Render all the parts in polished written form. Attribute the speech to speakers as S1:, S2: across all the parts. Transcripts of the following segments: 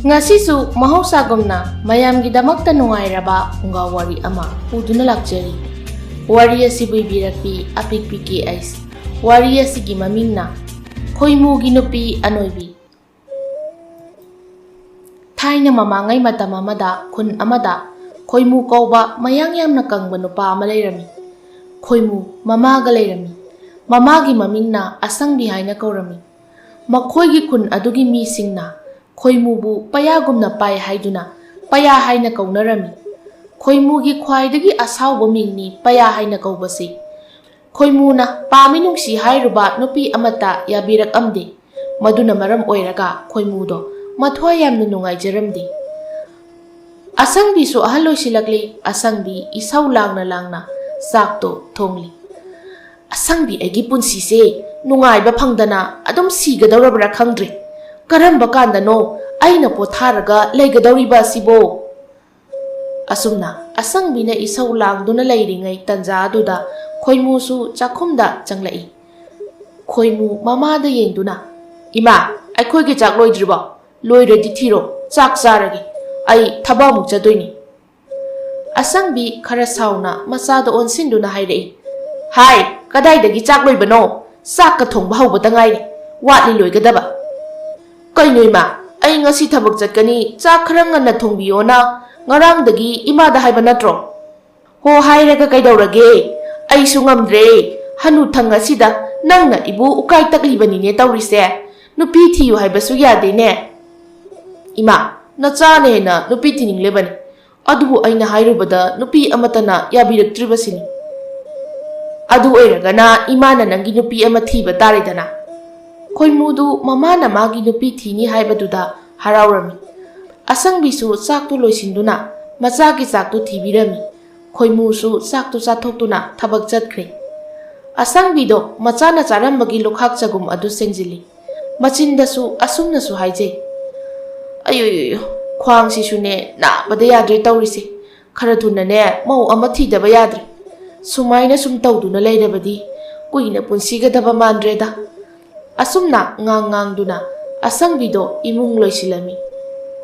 S1: Ngasisu mahosagumna mayamgidamakta nungairaba pungawari ama puduna lakjari. Wari asibu ibirakpi apikpiki ais. Wari asigi mamingna khoimugi nupi anoibi. Thaina mamangai matam amada khun amada khoimu kauba mayang yamna kangba nupa ama leirami. Khoimu mamaga leirami. Mamagi mamingna asangbi haina kaurami. Makhoigi khun adugi misingna khoimubu payagumna pai haiduna paya haina kaunarami. Khoimugi khwaidagi asauba mingni paya haina kaubasi. Khoimuna pami nungsi hairuba nupi amata yabirak amde. Maduna maram oiraga khoimudo mathwa yamna nungaijaramdi. Asangbi su ahalo silakli asangbi isau langna sakto thongli. Asangbi agi punsise nungaiba phangdana adum sigadawrabra khangdre. Karamba kandano aina potharaga legadawriba sibo. Asumna asangbina isau langduna leiringai tanja aduda khoimusu chakhumda changlai. Khoimu mamada yengduna ima aikhoigi chak loidriba loiradi thiro chak charagi ai thabamuk chadoini. Asangbi khara sauna masada onsinduna hairei hai kadaidagi chak loibano sak ka thongba hawbata ngai watli loigadaba. Kaino ima ai ngasi thabak chatkani chak khara nganna thongbiona ngarangdagi imada haiba natro. Ho hairaga kaidawrage ai su ngamdre hanu thang asida nangna ibu ukai taklibanine tawrise nupi thiyu haibasu yade ne. Ima nachane na nupi thininglebani adubu aina hairubada nupi amatana yabiraktribasini. Adu oiragana imana nangi nupi ama thiba taridana. Khoimudu mamana magi nupi thini haibaduda haraurami. Asangbisu chaktu loisinduna machagi chaktu thibirami. Khoimusu chaktu chathoktuna thabak chatkre. Asangbido machana charambagi lokhak chagum adu sengjili. Machindasu asumnasu haije. Ayoyoyo khwangsisune nabada yadre tawrise. Khara thunane mau ama thidaba yadre. Sumaina sum tawduna leirabadi kuina punsigadaba mandreda. Asumna ngang-ngangduna asangbido imung loisilami.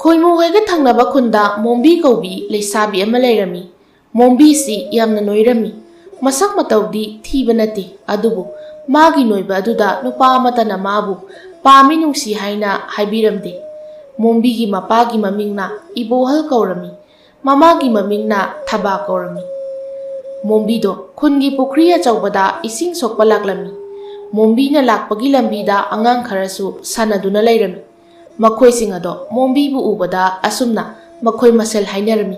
S1: Khoimu hoiga thangnaba khunda mombi kaubi leisabi ama leirami. Mombi si yamna noirami. Masak matawdi thiba nate adubu magi noiba aduda nupa amatana mabu pami nungsi haina haibiramde. Mombigi mapagi mamingna ibohal kaurami. Mamagi mamingna thaba kaurami. Mombido khungi pukriya chawbada ising sokpa laklami. Mombina lakpagi lambida angang kharasu sanaduna leirami. Makhoi singado mombi bu ubada asumna makhoi masel hainarami.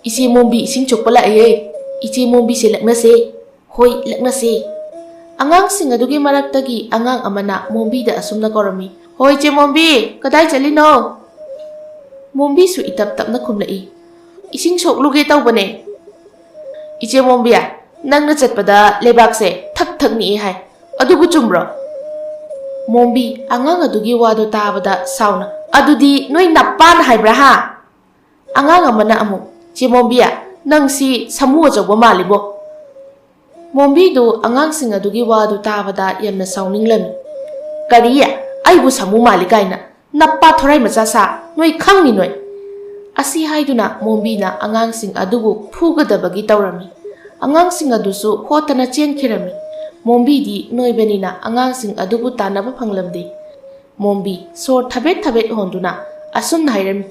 S1: Isi mombi ising chokpa laaye. Ichi mombi se laknase. Hoi laknase. Angang singadugi maraktagi angang amana mombi da asumna kaurami. Hoi che mombi kadai chalino. Mombi su itap tap na kumlai. Ising sokluge tawbane. Ichi mombi ya nang na chatpada lebak se thak thak ni hai. Adubu chumbro. Mombi angang adugi wado tabada sauna. Adudi noi napan haibra ha. Angang amana amu. Che mombi ya nang si samu achawba malibo. Mombi du angang sing adugi wado tabada yamna sauninglami. Kariya aibu samu malikaina. Nappa thorai macha sa noi khangni noi. Asi haiduna mombi na angang sing adubu phugadabagi tawrami. Angang sing adusu hotana chenkhirami. Mombi di noibenina angang sing adubu tanaba phanglamde. Mombi sor thabet honduna asum hairami.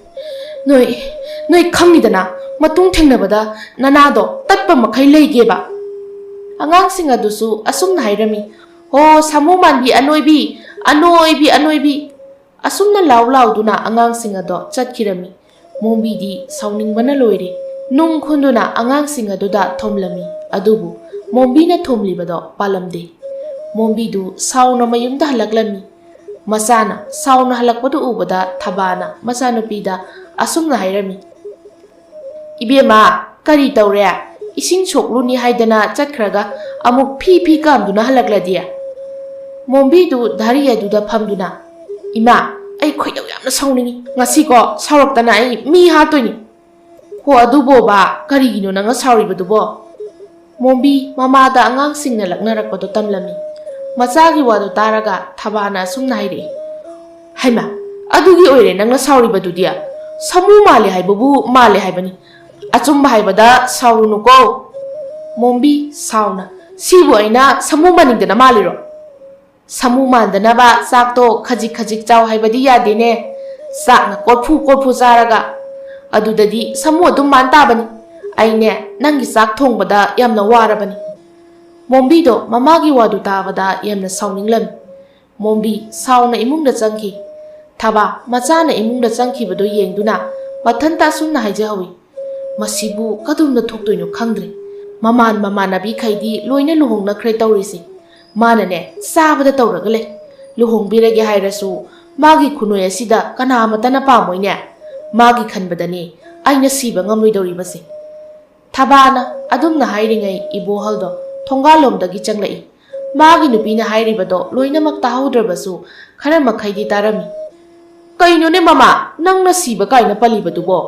S1: Noi khangidana matung thengnabada nanado tatpa makhai leigeba. Angang sing adusu asum hairami. Ho samu manbi anoibi. Asumna lauduna angang sing ado chatkirami. Mombi di sauningbana loire. Nung khunduna angang sing aduda thomlami. Adubu mombi na thomlibado palamde. Mombi du sauna mayumda halaklami. Masana sauna halakpadu ubada thabana masanupida asumna hairami. Ibema kari tawre ising sokluni haidana chatkhraga amuk phi kamduna halakladiya. Mombi du dhariya duda phamduna ima ai khoidaw yamna sauningi ngasi ko sawraktana ai mi hatoini. Ho adubo ba karigino nanga sawribadubo. Mombi mamada angang singna laknarakpado tamlami. Machagi wado taraga thabana sumna haire. Haima ꯑꯗꯨꯒꯤ ꯑꯣꯏꯔꯦ ꯅꯪꯅ ꯁꯥꯎꯔꯤꯕꯗꯨꯗꯤ ꯁꯥꯃꯨ ꯃꯥꯜꯂꯦ ꯍꯥꯏꯕꯕꯨ ꯃꯥꯜꯂꯦ ꯍꯥꯏꯕꯅꯤ ꯑꯆꯨꯝꯕ ꯍꯥꯏꯕꯗ ꯁꯥꯎꯔꯨꯅꯨꯀꯣ ꯃꯣꯝꯕꯤ ꯁꯥꯎꯅ ꯁꯤꯕꯨ ꯑꯩꯅ ꯁꯥꯃꯨ ꯃꯥꯟꯅꯤꯡꯗꯅ ꯃꯥꯜꯂꯤꯔꯣ ꯁꯥꯃꯨ ꯃꯥꯟꯗꯅꯕ ꯆꯥꯛꯇꯣ ꯈꯖꯤꯛ ꯈꯖꯤꯛ ꯆꯥꯎ ꯍꯥꯏꯕꯗꯤ ꯌꯥꯗꯦꯅꯦ ꯆꯥꯛꯅ ꯀꯣꯔꯐꯨ ꯀꯣꯔꯐꯨ ꯆꯥꯔꯒ ꯑꯗꯨꯗꯗꯤ ꯁꯥꯃꯨ ꯑꯗꯨꯝ ꯃꯥꯟ ꯇꯥꯕꯅꯤ ꯑꯩꯅꯦ ꯅꯪꯒꯤ ꯆꯥꯛ ꯊꯣꯡꯕꯗ ꯌꯥꯝꯅ ꯋꯥꯔꯕꯅꯤ ꯃꯣꯝꯕꯤꯗꯣ ꯃꯃꯥꯒꯤ ꯋꯥꯗꯨ ꯇꯥꯕꯗ ꯌꯥꯝꯅ ꯁꯥꯎꯅꯤꯡꯂꯝꯃꯤ ꯃꯣꯝꯕꯤ ꯁꯥꯎꯅ ꯏꯃꯨꯡꯗ ꯆꯪꯈꯤ ꯊꯕꯥ ꯃꯆꯥꯅ ꯏꯃꯨꯡꯗ ꯆꯪꯈꯤꯕꯗꯨ ꯌꯦꯡꯗꯨꯅ ꯃꯊꯟꯇ ꯑꯁꯨꯝꯅ ꯍꯥꯏꯖꯍꯧꯏ ꯃꯁꯤꯕꯨ ꯀꯗꯣꯝꯗ ꯊꯣꯛꯇꯣꯏꯅꯣ ꯈꯪꯗ꯭ꯔꯦ ꯃꯃꯥꯟꯅꯕꯤꯈꯩꯗꯤ ꯂꯣꯏꯅ ꯂꯨꯍꯣꯡꯅꯈ꯭ꯔꯦ ꯇꯧꯔꯤꯁꯤ ꯃꯥꯅꯅꯦ ꯆꯥꯕꯗ ꯇꯧꯔꯒ ꯂꯩ ꯂꯨꯍꯣꯡꯕꯤꯔꯒꯦ ꯍꯥꯏꯔꯁꯨ ꯃꯥꯒꯤ ꯈꯨꯅꯣꯏ ꯑꯁꯤꯗ ꯀꯅꯥꯃꯠꯇꯅ ꯄꯥꯝꯃꯣꯏꯅꯦ ꯃꯥꯒꯤ ꯈꯟꯕꯗꯅꯦ ꯑꯩꯅ ꯁꯤꯕ ꯉꯝꯂꯣꯏꯗꯧꯔꯤꯕꯁꯦ ꯊꯕꯥꯅ ꯑꯗꯨꯝꯅ ꯍꯥꯏꯔꯤꯉꯩ ꯏꯕꯣꯍꯜꯗꯣ ꯊꯣꯡꯒꯥꯜꯂꯣꯝꯗꯒꯤ ꯆꯪꯂꯛꯏ ꯃꯥꯒꯤ ꯅꯨꯄꯤꯅ ꯍꯥꯏꯔꯤꯕꯗꯣ ꯂꯣꯏꯅꯃꯛ ꯇꯥꯍꯧꯗ꯭ꯔꯕꯁꯨ ꯈꯔ ꯃꯈꯩꯗꯤ ꯇꯥꯔꯝꯃꯤ ꯀꯩꯅꯣꯅꯦ ꯃꯃꯥ ꯅꯪꯅ ꯁꯤꯕ ꯀꯥꯏꯅ ꯄꯜꯂꯤꯕꯗꯨꯕꯣ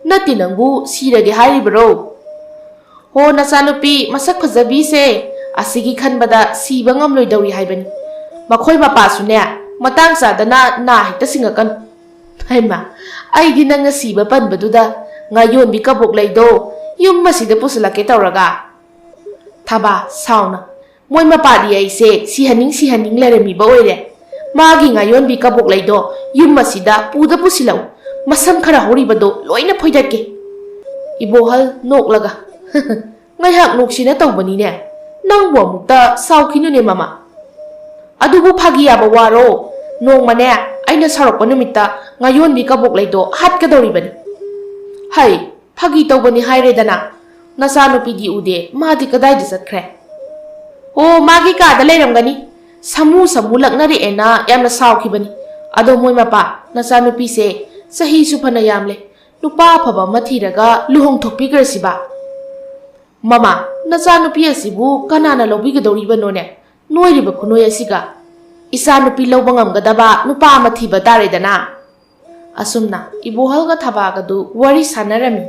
S1: ꯅꯠꯇꯦ ꯅꯪꯕꯨ ꯁꯤꯔꯒꯦ ꯍꯥꯏꯔꯤꯕꯔꯣ ꯍꯣ ꯅꯆꯥꯅꯨꯄꯤ ꯃꯁꯛ ꯐꯖꯕꯤꯁꯦ ꯑꯁꯤꯒꯤ ꯈꯟꯕꯗ ꯁꯤꯕ ꯉꯝꯂꯣꯏꯗꯧꯔꯤ ꯍꯥꯏꯕꯅꯤ ꯃꯈꯣꯏ ꯃꯄꯥꯁꯨꯅꯦ ꯃꯇꯥꯡ ꯆꯥꯗꯅ ꯅꯥ ꯍꯦꯛꯇ ꯁꯤꯡꯉꯛꯀꯅꯨ ꯍꯩꯃꯥ ꯑꯩꯗꯤ ꯅꯪꯅ ꯁꯤꯕ ꯄꯟꯕꯗꯨꯗ ꯉꯥꯌꯣꯟꯕꯤ ꯀꯕꯣꯛ ꯂꯩꯗꯣ ꯌꯨꯝ ꯑꯁꯤꯗ ꯄꯨꯁꯤꯜꯂꯛꯀꯦ ꯇꯧꯔꯒ ꯊꯕꯥ ꯁꯥꯎꯅ ꯃꯣꯏ ꯃꯄꯥꯗꯤ ꯑꯩꯁꯦ ꯁꯤꯍꯟꯅꯤꯡ ꯂꯩꯔꯝꯃꯤꯕ ꯑꯣꯏꯔꯦ ꯃꯥꯒꯤ ꯉꯥꯌꯣꯟꯕꯤ ꯀꯕꯣꯛ ꯂꯩꯗꯣ ꯌꯨꯝ ꯑꯁꯤꯗ ꯄꯨꯁꯤꯜꯂꯛꯎ ꯃꯁꯝ ꯈꯔ ꯍꯧꯔꯤꯕꯗꯣ ꯂꯣꯏꯅ ꯐꯣꯏꯗꯠꯀꯦ ꯏꯕꯣꯍꯜ ꯅꯣꯛꯂꯒ ꯉꯥꯏꯍꯥꯛ ꯅꯣꯛꯁꯤꯅ ꯇꯧꯕꯅꯤꯅꯦ ꯅꯪꯕꯨ ꯑꯃꯨꯛꯇ ꯁꯥꯎꯈꯤꯅꯨꯅꯦ ꯃꯃꯥ ꯑꯗꯨꯕꯨ ꯐꯥꯒꯤ ꯌꯥꯕ ꯋꯥꯔꯣ ꯅꯣꯡꯃꯅꯦ ꯑꯩꯅ ꯁꯥꯎꯔꯛꯄ ꯅꯨꯃꯤꯠꯇ ꯉꯥꯌꯣꯟꯕꯤ ꯀꯕꯣꯛ ꯂꯩꯗꯣ ꯍꯥꯠꯀꯗꯧꯔꯤꯕꯅꯤ ꯍꯩ ꯐꯥꯒꯤ ꯇꯧꯕꯅꯤ ꯍꯥꯏꯔꯦꯗꯅ ꯅꯆꯥꯅꯨꯄꯤꯗꯤ ꯎꯗꯦ ꯃꯥꯗꯤ ꯀꯗꯥꯏꯗ ꯆꯠꯈ꯭ꯔꯦ ꯑꯣ ꯃꯥꯒꯤ ꯀꯥꯗ ꯂꯩꯔꯝꯒꯅꯤ ꯁꯥꯃꯨ ꯂꯛꯅꯔꯛꯑꯦꯅ ꯌꯥꯝꯅ ꯁꯥꯎꯈꯤꯕꯅꯤ ꯑꯗꯣ ꯃꯣꯏ ꯃꯄꯥ ꯅꯆꯥꯅꯨꯄꯤꯁꯦ ꯆꯍꯤꯁꯨ ꯐꯅ ꯌꯥꯝꯂꯦ ꯅꯨꯄꯥ ꯑꯐꯕ ꯑꯃ ꯊꯤꯔꯒ ꯂꯨꯍꯣꯡꯊꯣꯛꯄꯤꯈ꯭ꯔꯁꯤꯕ ꯃꯃꯥ ꯅꯆꯥꯅꯨꯄꯤ ꯑꯁꯤꯕꯨ ꯀꯅꯥꯅ ꯂꯧꯕꯤꯒꯗꯧꯔꯤꯕꯅꯣꯅꯦ ꯅꯣꯏꯔꯤꯕ ꯈꯨꯅꯣꯏ ꯑꯁꯤꯒ ꯏꯆꯥꯅꯨꯄꯤ ꯂꯧꯕ ꯉꯝꯒꯗꯕ ꯅꯨꯄꯥ ꯑꯃ ꯊꯤꯕ ꯇꯥꯔꯦꯗꯅ ꯑꯁꯨꯝꯅ ꯏꯕꯣꯍꯜꯒ ꯊꯕꯥꯒꯗꯨ ꯋꯥꯔꯤ ꯁꯥꯟꯅꯔꯝꯃꯤ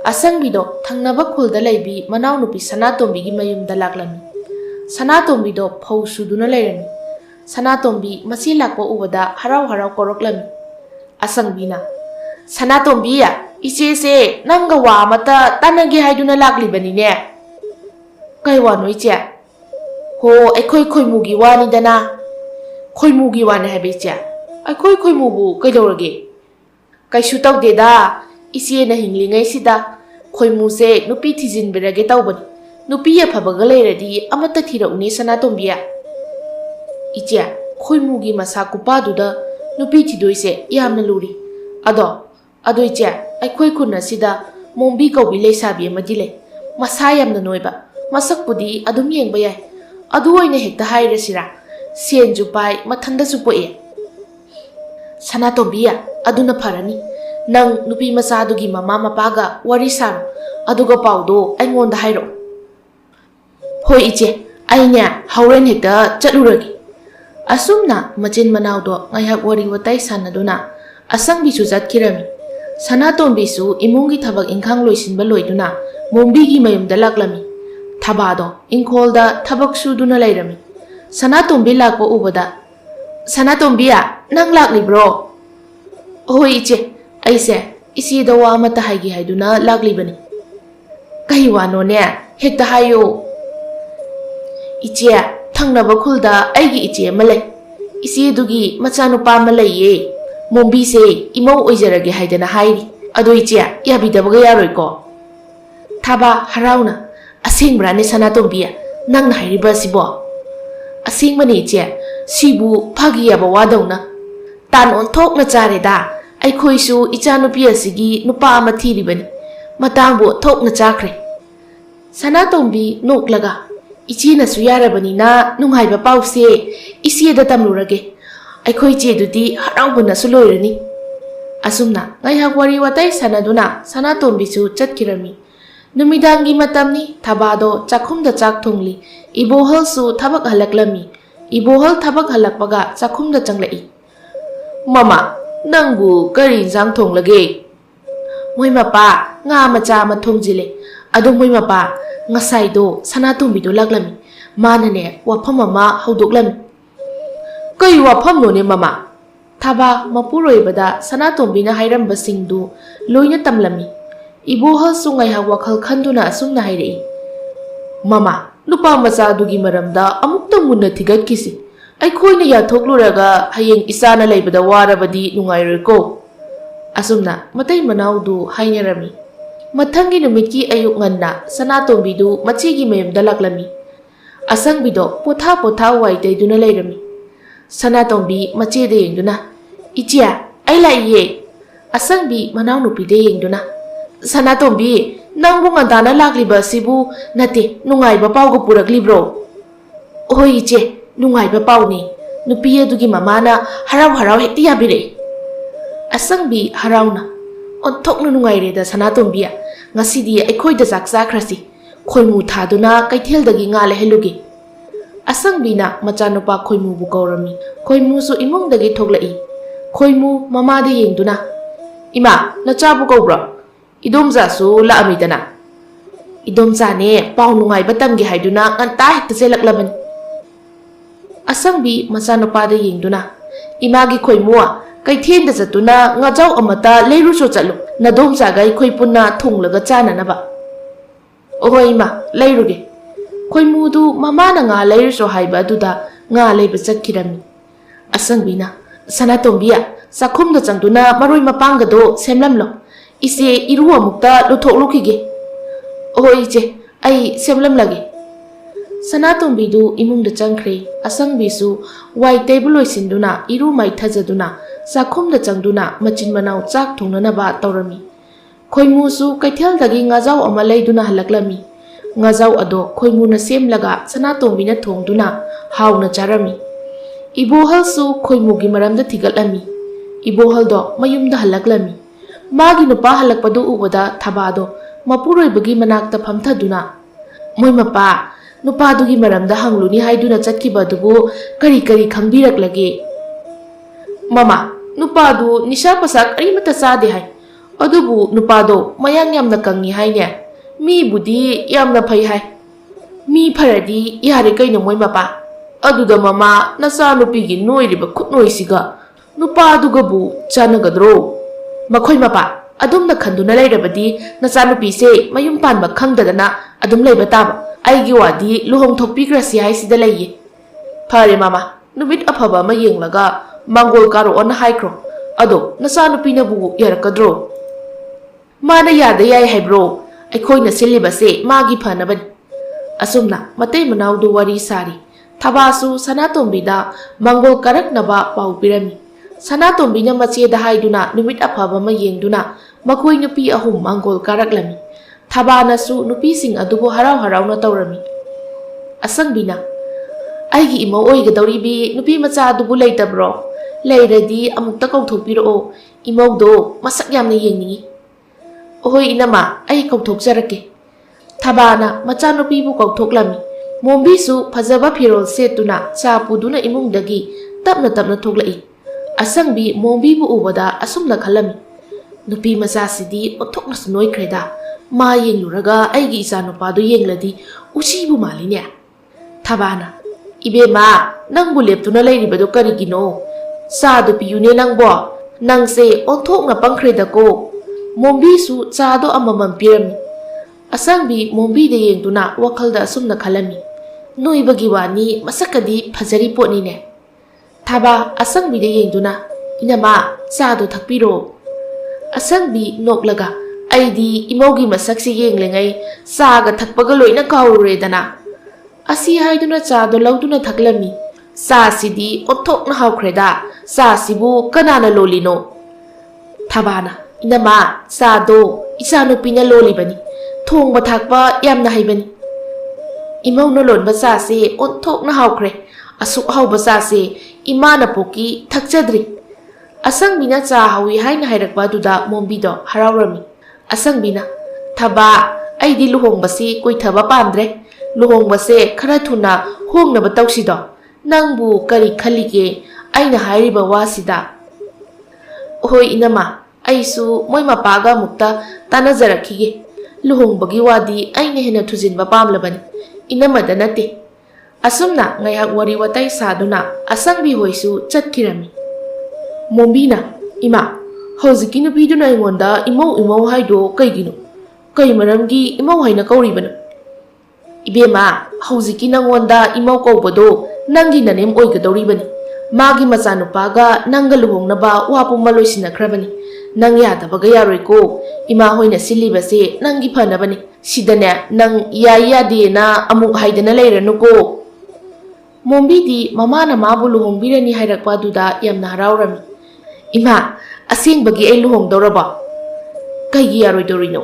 S1: ꯑꯁꯪꯕꯤꯗꯣ ꯊꯪꯅꯕ ꯈꯨꯜꯗ ꯂꯩꯕꯤ ꯃꯅꯥꯎꯅꯨꯄꯤ ꯁꯅꯥꯇꯣꯝꯕꯤꯒꯤ ꯃꯌꯨꯝꯗ ꯂꯥꯛꯂꯝꯃꯤ ꯁꯅꯥꯇꯣꯝꯕꯤꯗꯣ ꯐꯧ ꯁꯨꯗꯨꯅ ꯂꯩꯔꯝꯃꯤ ꯁꯅꯥꯇꯣꯝꯕꯤ ꯃꯆꯦ ꯂꯥꯛꯄ ꯎꯕꯗ ꯍꯔꯥꯎ ꯍꯔꯥꯎ ꯀꯧꯔꯛꯂꯝꯃꯤ ꯑꯁꯪꯕꯤꯅ ꯁꯅꯥꯇꯣꯝꯕꯤ ꯏꯆꯦꯁꯦ ꯅꯪꯒ ꯋꯥ ꯑꯃꯠꯇ ꯇꯥꯟꯅꯒꯦ ꯍꯥꯏꯗꯨꯅ ꯂꯥꯛꯂꯤꯕꯅꯤꯅꯦ ꯀꯩ ꯋꯥꯅꯣ ꯏꯆꯦ ꯍꯣ ꯑꯩꯈꯣꯏ ꯈꯣꯏꯃꯨꯒꯤ ꯋꯥꯅꯤꯗꯅ ꯈꯣꯏꯃꯨꯒꯤ ꯋꯥꯅꯤ ꯍꯥꯏꯕ ꯏꯆꯦ ꯑꯩꯈꯣꯏ ꯈꯣꯏꯃꯨꯕꯨ ꯀꯩꯗꯧꯔꯒꯦ ꯀꯩꯁꯨ ꯇꯧꯗꯦꯗ ꯏꯆꯦꯅ ꯍꯤꯡꯂꯤꯉꯩꯁꯤꯗ ꯈꯣꯏꯃꯨꯁꯦ ꯅꯨꯄꯤ ꯊꯤꯖꯤꯟꯕꯤꯔꯒꯦ ꯇꯧꯕꯅꯤ ꯅꯨꯄꯤ ꯑꯐꯕꯒ ꯂꯩꯔꯗꯤ ꯑꯃꯠꯇ ꯊꯤꯔꯛꯎꯅꯦ ꯁꯅꯥꯇꯣꯝꯕꯤ ꯏꯆꯦ ꯈꯣꯏꯃꯨꯒꯤ ꯃꯁꯥ ꯀꯨꯄꯥꯗꯨꯗ ꯅꯨꯄꯤ ꯊꯤꯗꯣꯏꯁꯦ ꯌꯥꯝꯅ ꯂꯨꯔꯤ ꯑꯗꯣ ꯏꯆꯦ ꯑꯩꯈꯣꯏ ꯈꯨꯟ ꯑꯁꯤꯗ ꯃꯣꯝꯕꯤ ꯀꯧꯕꯤ ꯂꯩꯁꯥꯕꯤ ꯑꯃꯗꯤ ꯂꯩ ꯃꯁꯥ ꯌꯥꯝꯅ ꯅꯣꯏꯕ ꯃꯁꯛꯄꯨꯗꯤ ꯑꯗꯨꯝ ꯌꯦꯡꯕ ꯌꯥꯏ ꯑꯗꯨ ꯑꯣꯏꯅ ꯍꯦꯛꯇ ꯍꯥꯏꯔꯁꯤꯔꯥ ꯁꯦꯟꯁꯨ ꯄꯥꯏ ꯃꯊꯟꯗꯁꯨ ꯄꯣꯛꯑꯦ ꯁꯅꯥꯇꯣꯝꯕꯤ ꯑꯗꯨꯅ ꯐꯔꯅꯤ ꯅꯪ ꯅꯨꯄꯤ ꯃꯆꯥꯗꯨꯒꯤ ꯃꯃꯥ ꯃꯄꯥꯒ ꯋꯥꯔꯤ ꯁꯥꯔꯣ ꯑꯗꯨꯒ ꯄꯥꯎꯗꯣ ꯑꯩꯉꯣꯟꯗ ꯍꯥꯏꯔꯛꯑꯣ ꯍꯣꯏ ꯏꯆꯦ ꯑꯩꯅꯦ ꯍꯧꯔꯦꯟ ꯍꯦꯛꯇ ꯆꯠꯂꯨꯔꯒꯦ ꯑꯁꯨꯝꯅ ꯃꯆꯤꯟ ꯃꯅꯥꯎꯗꯣ ꯉꯥꯏꯍꯥꯛ ꯋꯥꯔꯤ ꯋꯥꯇꯥꯏ ꯁꯥꯟꯅꯗꯨꯅ ꯑꯁꯪꯕꯤꯁꯨ ꯆꯠꯈꯤꯔꯝꯃꯤ ꯁꯅꯥꯇꯣꯝꯕꯤꯁꯨ ꯏꯃꯨꯡꯒꯤ ꯊꯕꯛ ꯏꯪꯈꯥꯡ ꯂꯣꯏꯁꯤꯟꯕ ꯂꯣꯏꯗꯨꯅ ꯃꯣꯝꯕꯤꯒꯤ ꯃꯌꯨꯝꯗ ꯂꯥꯛꯂꯝꯃꯤ ꯊꯕꯥꯗꯣ ꯏꯪꯈꯣꯜꯗ ꯊꯕꯛ ꯁꯨꯗꯨꯅ ꯂꯩꯔꯝꯃꯤ ꯁꯅꯥꯇꯣꯝꯕꯤ ꯂꯥꯛꯄ ꯎꯕꯗ ꯁꯅꯥꯇꯣꯝꯕꯤ ꯅꯪ ꯂꯥꯛꯂꯤꯕ꯭ꯔꯣ ꯍꯣꯏ ꯏꯆꯦ ꯑꯩꯁꯦ ꯏꯆꯦꯗ ꯋꯥ ꯑꯃꯠꯇ ꯍꯥꯏꯒꯦ ꯍꯥꯏꯗꯨꯅ ꯂꯥꯛꯂꯤꯕꯅꯤ ꯀꯩ ꯋꯥꯅꯣꯅꯦ ꯍꯦꯛꯇ ꯍꯥꯏꯌꯣ ꯏꯆꯦ ꯊꯪꯅꯕ ꯈꯨꯜꯗ ꯑꯩꯒꯤ ꯏꯆꯦ ꯑꯃ ꯂꯩ ꯏꯆꯦꯗꯨꯒꯤ ꯃꯆꯥꯅꯨꯄꯥ ꯑꯃ ꯂꯩꯌꯦ ꯃꯣꯝꯕꯤꯁꯦ ꯏꯃꯧ ꯑꯣꯏꯖꯔꯒꯦ ꯍꯥꯏꯗꯅ ꯍꯥꯏꯔꯤ ꯑꯗꯣ ꯏꯆꯦ ꯌꯥꯕꯤꯗꯕꯒ ꯌꯥꯔꯣꯏꯀꯣ ꯊꯕꯥ ꯍꯔꯥꯎꯅ ꯑꯁꯦꯡꯕ꯭ꯔꯥꯅꯦ ꯁꯅꯥꯇꯣꯝꯕꯤ ꯅꯪꯅ ꯍꯥꯏꯔꯤꯕ ꯑꯁꯤꯕꯣ ꯑꯁꯦꯡꯕꯅꯤ ꯏꯆꯦ ꯁꯤꯕꯨ ꯐꯥꯒꯤ ꯌꯥꯕ ꯋꯥꯗꯧꯅ ꯇꯥꯟ ꯑꯣꯟꯊꯣꯛꯅ ꯆꯥꯔꯦꯗ ꯑꯩꯈꯣꯏꯁꯨ ꯏꯆꯥꯅꯨꯄꯤ ꯑꯁꯤꯒꯤ ꯅꯨꯄꯥ ꯑꯃ ꯊꯤꯔꯤꯕꯅꯤ ꯃꯇꯥꯡꯕꯨ ꯊꯣꯛꯅ ꯆꯥꯈ꯭ꯔꯦ ꯁꯅꯥꯇꯣꯝꯕꯤ ꯅꯣꯛꯂꯒ ꯏꯆꯦꯅꯁꯨ ꯌꯥꯔꯕꯅꯤꯅ ꯅꯨꯡꯉꯥꯏꯕ ꯄꯥꯎꯁꯦ ꯏꯆꯦꯗ ꯇꯝꯂꯨꯔꯒꯦ ꯑꯩꯈꯣꯏ ꯏꯆꯦꯗꯨꯗꯤ ꯍꯔꯥꯎꯕꯅꯁꯨ ꯂꯣꯏꯔꯅꯤ ꯑꯁꯨꯝꯅ ꯉꯥꯏꯍꯥꯛ ꯋꯥꯔꯤ ꯋꯥꯇꯥꯏ ꯁꯥꯟꯅꯗꯨꯅ ꯁꯅꯥꯇꯣꯝꯕꯤꯁꯨ ꯆꯠꯈꯤꯔꯝꯃꯤ ꯅꯨꯃꯤꯗꯥꯡꯒꯤ ꯃꯇꯝꯅꯤ ꯊꯕꯥꯗꯣ ꯆꯥꯛꯈꯨꯝꯗ ꯆꯥꯛ ꯊꯣꯡꯂꯤ ꯏꯕꯣꯍꯜꯁꯨ ꯊꯕꯛ ꯍꯜꯂꯛꯂꯝꯃꯤ ꯏꯕꯣꯍꯜ ꯊꯕꯛ ꯍꯜꯂꯛꯄꯒ ꯆꯥꯛꯈꯨꯝꯗ ꯆꯪꯂꯛꯏ ꯃꯃꯥ ꯅꯪꯕꯨ ꯀꯔꯤ ꯏꯟꯁꯥꯡ ꯊꯣꯡꯂꯒꯦ ꯃꯣꯏ ꯃꯄꯥ ꯉꯥ ꯃꯆꯥ ꯑꯃ ꯊꯣꯡꯖꯤꯜꯂꯦ ꯑꯗꯣ ꯃꯣꯏ ꯃꯄꯥ ꯉꯁꯥꯏꯗꯣ ꯁꯅꯥꯇꯣꯝꯕꯤꯗꯣ ꯂꯥꯛꯂꯝꯃꯤ ꯃꯥꯅꯅꯦ ꯋꯥꯐꯝ ꯑꯃ ꯍꯧꯗꯣꯛꯂꯝꯃꯤ ꯀꯩ ꯋꯥꯐꯝꯅꯣꯅꯦ ꯃꯃꯥ Thaba mapuroi Sanatombi na Hiram Basingdu, Loina Tamlami. Ibohal Sungaiha Wakal Kanduna Sumna Hairi. Mama, Nupa Masadugi Maramda, Amukta Muna Tigat Kisi. I coin a Yatokluraga, Haying Isana Labada Warabadi Nungairiko. Asumna, Matay Manaudu, Hainerami. Matangi Numiki Ayukanda, Sanatombidu, Machigi Mem Dalaklami. Asang Bido, Pota Pota White Dunalarami. Sanatombi, Machi de Yenduna. Ichia, I like ye. Asang bi Manaunupi de Yenduna. Sanatombi, Nangungandana Lakliba Sibu, Nati, Nungaiba Paugo Puraglibro. Oh, Iche, Nungaiba Pauni, Nupia Dugi Mamana, Harau Hetia Bire. Asang bi Harauna. On Tok Nungaire da Sanatombia, Nasidi, a koi the Zakrasi, Koimu Taduna, Kaitel the Gingale Helugi. Asang bina, Machanopa Koimu Bukorami, Koimu so imong the Gitoglai. Koimu, Mama de Yenduna. Ima, Nachabu Cobra. Idomza so la amidana. Idomza ne, Paunungai Batamgi Haiduna, and Tai to Selak Laman. Asang bi, Masanopa de Yenduna. Imagi Koimua. Kay Tien sa tuna nga jaw amata leiru so chalo na dom sagay koy punna thunglaga chana na ba ohoy ma leiru ge koy mudu mama na nga leiru so haiba duda nga leiba chakkirami asang bina Sanatombiya sakhum da changduna maroi mapanga do semlamlo ise iru amukta luthok lukige ohoy che ai semlam lage Sanatombidu imungda changkhre asangbisu wai table oisinduna iru mai thajaduna sakhumda changduna machin manau chak thungnana ba tawrami khoimu su kaithel dagi ngajau ama leiduna halaklami ngajau ado khoimu na semlaga Sanatombina thongduna hauna charami ibohal su khoimu gi maramda thigatlami ibohal do mayumda halaklami magi nupa halakpadu ubada thabado mapuroi bagi manakta phamthaduna moi mapa Nupadugi maramda hangluni haiduna chatkibadubu kari khangbirak Mama, nupadu nisha pasak arimata sade hai. Adubu nupado mayang yamna kangi hai ne. Mi budi yamna phai hai. Mi pharadi yare kaino moi mapa. Aduda mama nasa nupigi noiriba khutnoisiga. Nupadugabu chanagadro. Makhoi mapa adumna khanduna lairabadi nasa nupise mayum panba khangdadana adum leiba taba. Aigi wadi luhong thokpigrasi haisida laiye. Phare mama, numit afaba ma yenglaga Mangol karo on haikro. Ado, nasanupina bu yarakadro. Mana yada yai haibro. Aikoi na silibase magi phanaban. Asumna, matay manaudu wari sari. Tabasu Sanatombida Mangol karak naba pau pirami. Sanatombina mache da haiduna numit afaba ma yengduna makoi nupi ahum Mangol karak lami. Thabana su nupi sing adubo harau na tawrami. Asang bina. Aigi imo oigadawribi nupi macha adubo leitabro. Leiradi amukta kauthokpiro imogdo masak yamna yengningi. Ohoy inama ai kauthokjarake. Thabana macha nupi bu kauthoklammi. Mombi su phajaba phirol setuna cha puduna imungdagi tapna thoklai. Asangbi mombi bu ubada asumna khalami. Nupi macha sidi othokna noikhreda. Ma yengluraga aigi isa nupadu yengladi usibu maline. Thabana ibema nangbu leptuna leiribado karigino. Sadu piyune nangbo nangse onthokna pangkhreda ko. Mombi su chado amamam pirami. Asangbi mombi de yengduna wakhalda asumna khalami. Noibagi wani masakadi phajari potni ne. Thaba asangbi de yengduna inama chado thakpiro. Asangbi noklaga Aidi imogi masaksi yenglengai saga thakpaga loina kawruredana. Asi haiduna chado lauduna thaklami. Sa sidi othokna hawkhreda. Sa sibu kanana lolino. Thabana inama sado isanupina lolibani. Thongba thakpa yamna haibani. Imawna lonba sa se othokna hawkhre. Asuk hawba sa se imana poki thakchadri. Asangbina cha hawi haina hairakba duda mombido harawrami. Asangbina thaba aidi luhongbasi koithaba pamdre luhongbase khara thuna hongnaba tawsido nangbu kari khalige aina hairiba wasida hoi inama aisu moi mapaga mukta tanajarakige luhongbagi wadi aina hena thujinba pamlabani inama danate asumna ngayhak wari watai saduna asangbi hoisu chatkirami ꯃꯣꯝꯕꯤꯅ ꯏꯃꯥ ꯍꯧꯖꯤꯛꯀꯤ ꯅꯨꯄꯤꯗꯨꯅ ꯑꯩꯉꯣꯟꯗ ꯏꯃꯧ ꯏꯃꯧ ꯍꯥꯏꯗꯣ ꯀꯩꯒꯤꯅꯣ? ꯀꯩ ꯃꯔꯝꯒꯤ ꯏꯃꯧ ꯍꯥꯏꯅ ꯀꯧꯔꯤꯕꯅꯣ? 이베마, hꯧꯖꯤꯛꯀꯤ ꯅꯪꯉꯣꯟꯗ ꯏꯃꯧ ꯀꯧꯕꯗꯣ ꯅꯪꯒꯤ ꯅꯅꯦꯝ ꯑꯣꯏꯒꯗꯧꯔꯤꯕꯅꯤ. ꯃꯥꯒꯤ ꯃꯆꯥꯅꯨꯄꯥꯒ ꯅꯪꯒ ꯂꯨꯍꯣꯡꯅꯕ ꯋꯥ ꯄꯨꯝꯕ ꯂꯣꯏꯁꯤꯟꯅꯈ꯭ꯔꯕꯅꯤ. ꯅꯪ ꯌꯥꯗꯕꯒ ꯌꯥꯔꯣꯏꯀꯣ. ꯏꯃꯥ ꯍꯣꯏꯅ ꯁꯤꯜꯂꯤꯕꯁꯦ ꯅꯪꯒꯤ ꯐꯅꯕꯅꯤ. ꯁꯤꯗꯅꯦ ꯅꯪ ꯌꯥꯏ ꯌꯥꯗꯦꯅ ꯑꯃꯨꯛ ꯍꯥꯏꯗꯅ ꯂꯩꯔꯅꯨꯀꯣ. ꯃꯣꯝꯕꯤꯗꯤ ꯃꯃꯥꯅ ꯃꯥꯕꯨ ꯂꯨꯍꯣꯡꯕꯤꯔꯅꯤ ꯍꯥꯏꯔꯛꯄ ꯑꯗꯨꯗ ꯌꯥꯝꯅ ꯍꯔꯥꯎꯔꯝꯃꯤ. ꯏꯃꯥ, ꯑꯁꯦꯡꯕꯒꯤ ꯑꯩ ꯂꯨꯍꯣꯡꯗꯧꯔꯕꯣ? ꯀꯩꯒꯤ ꯌꯥꯔꯣꯏꯗꯧꯔꯤꯅꯣ?